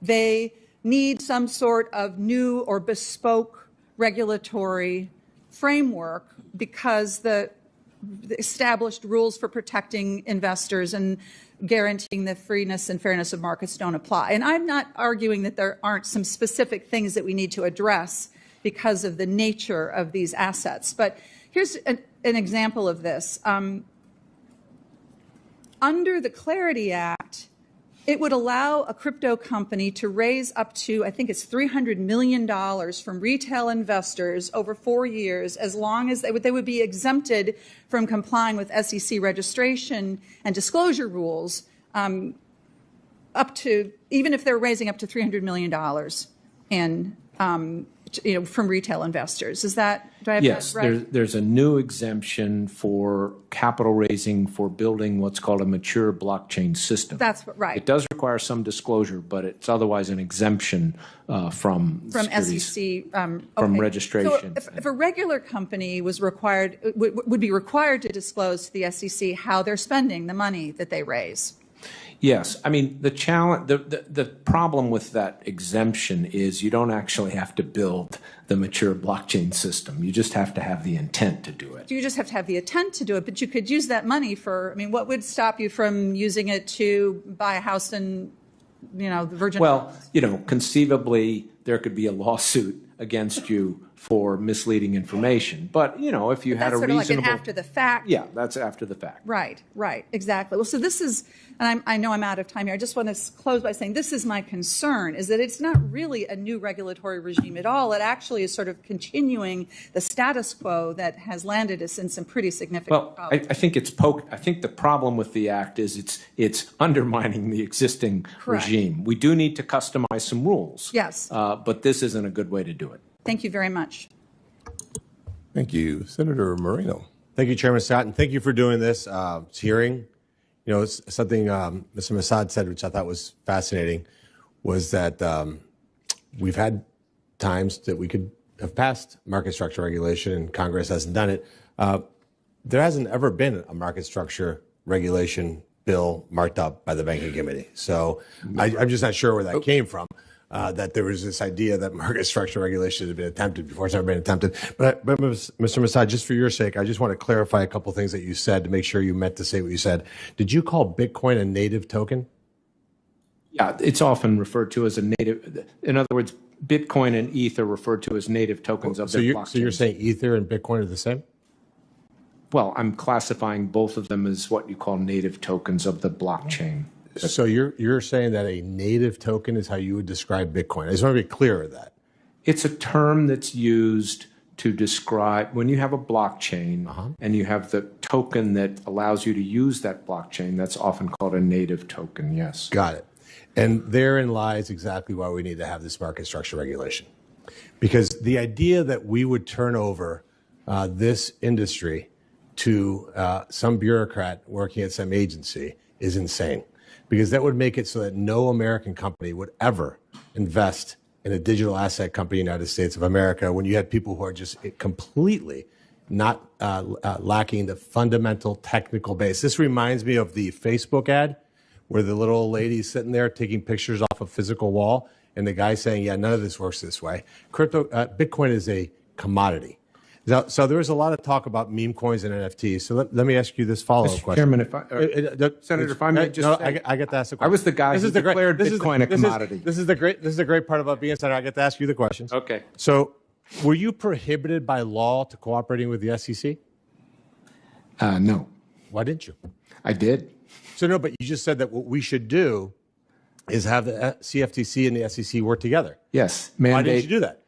they need some sort of new or bespoke regulatory framework because the established rules for protecting investors and guaranteeing the freeness and fairness of markets don't apply. And I'm not arguing that there aren't some specific things that we need to address because of the nature of these assets. But here's an example of this. Under the Clarity Act, it would allow a crypto company to raise up to, I think it's $300 million from retail investors over 4 years, as long as they would be exempted from complying with SEC registration and disclosure rules, up to, even if they're raising up to $300 million in from retail investors. Is that, do I have yes, that right? There's a new exemption for capital raising for building what's called a mature blockchain system. That's right. It does require some disclosure, but it's otherwise an exemption from SEC from registration. So if a regular company was required would be required to disclose to the SEC how they're spending the money that they raise. Yes, I mean the challenge, the problem with that exemption is you don't actually have to build the mature blockchain system. You just have to have the intent to do it. You just have to have the intent to do it, but you could use that money for. I mean, what would stop you from using it to buy a house in, the Virgin Islands? Well, conceivably there could be a lawsuit against you for misleading information. But, if you had a reasonable... That's sort of like an after the fact. Yeah, that's after the fact. Right, exactly. Well, so this is, and I know I'm out of time here. I just want to close by saying this is my concern, is that it's not really a new regulatory regime at all. It actually is sort of continuing the status quo that has landed us in some pretty significant problems. I think I think the problem with the act is it's undermining the existing regime. We do need to customize some rules. Yes. But this isn't a good way to do it. Thank you very much. Thank you. Senator Moreno. Thank you, Chairman Scott, and thank you for doing this hearing. It's something Mr. Massad said, which I thought was fascinating, was that we've had times that we could have passed market structure regulation, and Congress hasn't done it. There hasn't ever been a market structure regulation bill marked up by the Banking Committee. So I'm just not sure where that came from. That there was this idea that market structure regulation had been attempted before. It's never been attempted. But Mr. Massad, just for your sake, I just want to clarify a couple things that you said to make sure you meant to say what you said. Did you call Bitcoin a native token? Yeah, it's often referred to as a native. In other words, Bitcoin and ETH are referred to as native tokens of their blockchain. So you're saying Ether and Bitcoin are the same? Well, I'm classifying both of them as what you call native tokens of the blockchain. So you're saying that a native token is how you would describe Bitcoin. I just want to be clear of that. It's a term that's used to describe when you have a blockchain and you have the token that allows you to use that blockchain. That's often called a native token, yes. Got it. And therein lies exactly why we need to have this market structure regulation. Because the idea that we would turn over this industry to some bureaucrat working at some agency is insane. Because that would make it so that no American company would ever invest in a digital asset company in the United States of America when you had people who are just completely not lacking the fundamental technical base. This reminds me of the Facebook ad where the little old lady's sitting there taking pictures off a physical wall and the guy saying, yeah, none of this works this way. Bitcoin is a commodity. So there was a lot of talk about meme coins and NFTs. So let me ask you this follow-up question. Chairman, Senator, if I may just say, I get to ask the question. I was the guy who declared Bitcoin a commodity. This is the great part about being senator. I get to ask you the questions. Okay. So were you prohibited by law to cooperating with the SEC? No. Why didn't you? I did. So no, but you just said that what we should do is have the CFTC and the SEC work together. Yes. Why didn't you do that?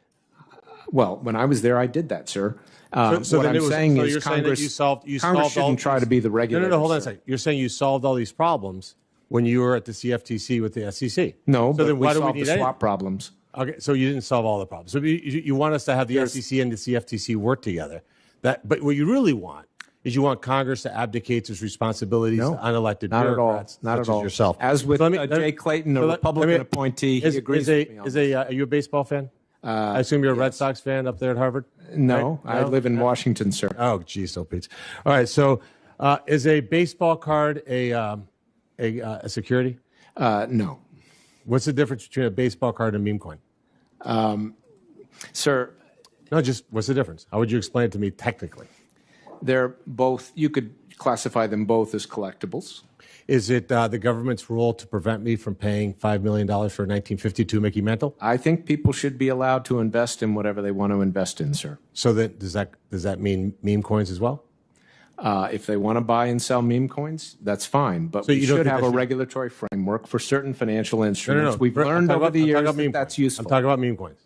Well, when I was there, I did that, sir. So what then I'm saying is you're Congress, saying that you Congress shouldn't try to be the regulator. No, hold on a second. You're saying you solved all these problems when you were at the CFTC with the SEC. No, so but then we why do solved we need the swap problems. Okay, so you didn't solve all the problems. So you want us to have the SEC and the CFTC work together. But what you really want is you want Congress to abdicate its responsibilities to unelected bureaucrats, not at all. yourself. As with Jay Clayton, a Republican appointee, he agrees with me on this. Are you a baseball fan? I assume you're a Red Sox fan up there at Harvard? No, right? I live in Washington, sir. Oh, geez, so Pete. All right, so is a baseball card a security? No. What's the difference between a baseball card and a meme coin? Sir. No, just what's the difference? How would you explain it to me technically? They're both, you could classify them both as collectibles. Is it the government's role to prevent me from paying $5 million for a 1952 Mickey Mantle? I think people should be allowed to invest in whatever they want to invest in, sir. So then, does that mean meme coins as well? If they want to buy and sell meme coins, that's fine. But we should have a regulatory framework for certain financial instruments. No. We've learned over the years that that's useful. I'm talking about meme coins.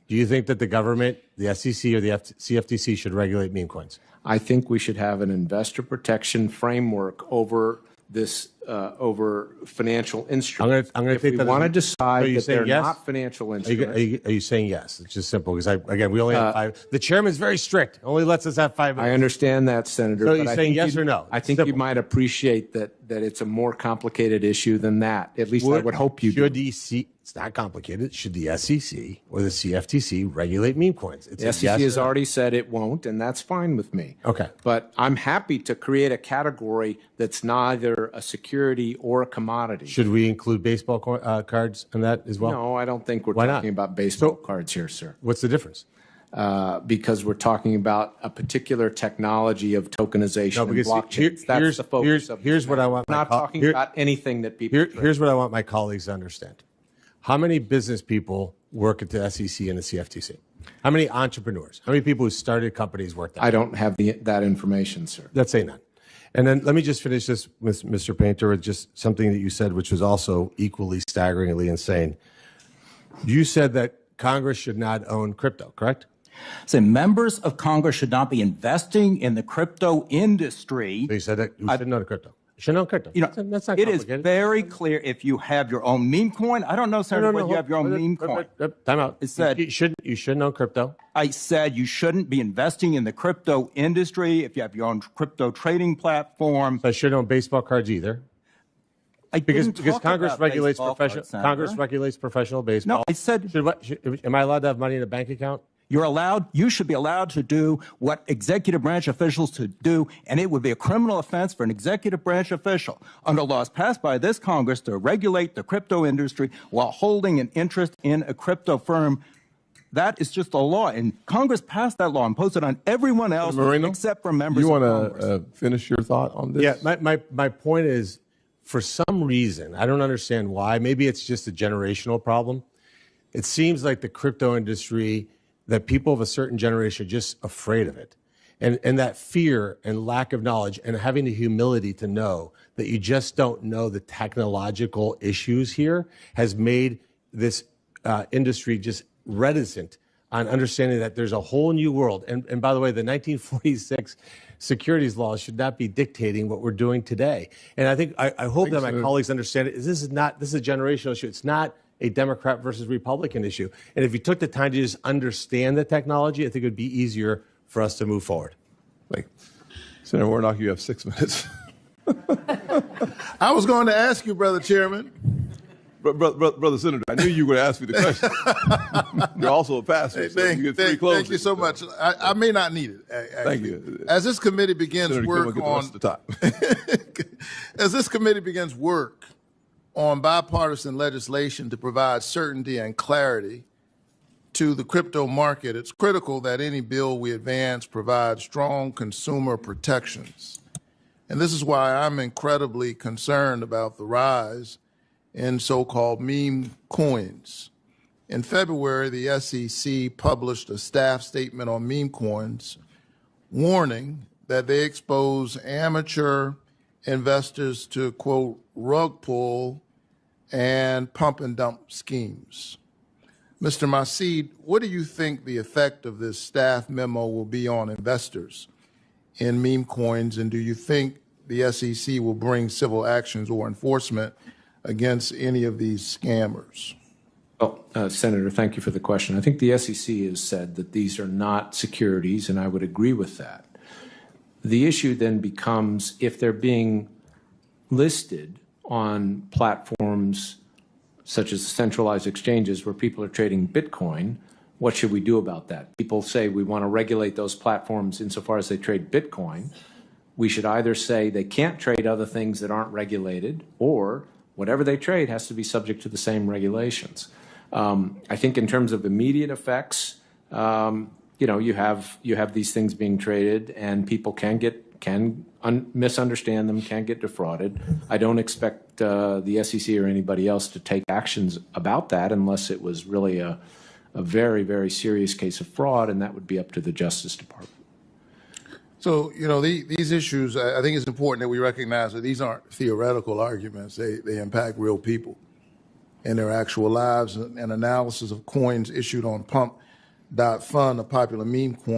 Do you think that the government, the SEC or the CFTC should regulate meme coins? I think we should have an investor protection framework over this over financial instruments. I'm going to if we want to decide that they're not financial instruments. Are you saying yes? It's just simple because we only have 5. The chairman's very strict. Only lets us have 5 minutes. I understand that, Senator. So but you're saying yes or no? I think you might appreciate that it's a more complicated issue than that. At least I would hope you do. It's not complicated. Should the SEC or the CFTC regulate meme coins? The SEC has already said it won't, and that's fine with me. Okay. But I'm happy to create a category that's neither a security or a commodity. Should we include baseball cards in that as well? No, I don't think we're Why talking not? about baseball cards here, sir. What's the difference? Because we're talking about a particular technology of tokenization and blockchain. That's the focus of here's what I want. We're not talking about anything that people. Here's what I want my colleagues to understand. How many business people work at the SEC and the CFTC? How many entrepreneurs? How many people who started companies work there? I don't have that information, sir. Let's say none. And then let me just finish this with Mr. Painter with just something that you said, which was also equally staggeringly insane. You said that Congress should not own crypto, correct? So members of Congress should not be investing in the crypto industry. So you said that you shouldn't own crypto. You shouldn't own crypto. That's not it is complicated. very clear if you have your own meme coin. I don't know, Senator, whether you have your own meme coin. Time out. It said you shouldn't own crypto. I said you shouldn't be investing in the crypto industry if you have your own crypto trading platform. So I shouldn't own baseball cards either. Because Congress regulates professional baseball. No, I said. Am I allowed to have money in a bank account? You should be allowed to do what executive branch officials to do, and it would be a criminal offense for an executive branch official under laws passed by this Congress to regulate the crypto industry while holding an interest in a crypto firm. That is just a law, and Congress passed that law and imposed it on everyone else except for members of Congress. You want to finish your thought on this? Yeah, my point is, for some reason, I don't understand why, maybe it's just a generational problem. It seems like the crypto industry, that people of a certain generation are just afraid of it. And that fear and lack of knowledge and having the humility to know that you just don't know the technological issues here has made this industry just reticent on understanding that there's a whole new world. And by the way, the 1946 securities laws should not be dictating what we're doing today. And I hope that my colleagues understand it. This is a generational issue. It's not a Democrat versus Republican issue. And if you took the time to just understand the technology, I think it would be easier for us to move forward. Senator Warnock, you have 6 minutes. I was going to ask you, Brother Chairman. Brother Senator, I knew you were going to ask me the question. You're also a pastor, so you get 3 closes. Thank you so much. I may not need it. Actually. Thank you. As this committee begins Senator, work on as this committee begins work on bipartisan legislation to provide certainty and clarity to the crypto market, it's critical that any bill we advance provides strong consumer protections. And this is why I'm incredibly concerned about the rise in so-called meme coins. In February, the SEC published a staff statement on meme coins, warning that they expose amateur investors to, quote, rug pull and pump and dump schemes. Mr. Masid, what do you think the effect of this staff memo will be on investors in meme coins, and do you think the SEC will bring civil actions or enforcement against any of these scammers? Well, Senator, thank you for the question. I think the SEC has said that these are not securities, and I would agree with that. The issue then becomes if they're being listed on platforms such as centralized exchanges where people are trading Bitcoin, what should we do about that? People say we want to regulate those platforms insofar as they trade Bitcoin. We should either say they can't trade other things that aren't regulated, or whatever they trade has to be subject to the same regulations. I think in terms of immediate effects, you have these things being traded, and people can misunderstand them, can get defrauded. I don't expect the SEC or anybody else to take actions about that unless it was really a very, very serious case of fraud, and that would be up to the Justice Department. So, these issues, I think it's important that we recognize that these aren't theoretical arguments. They impact real people in their actual lives. And analysis of coins issued on pump.fun, a popular meme coin,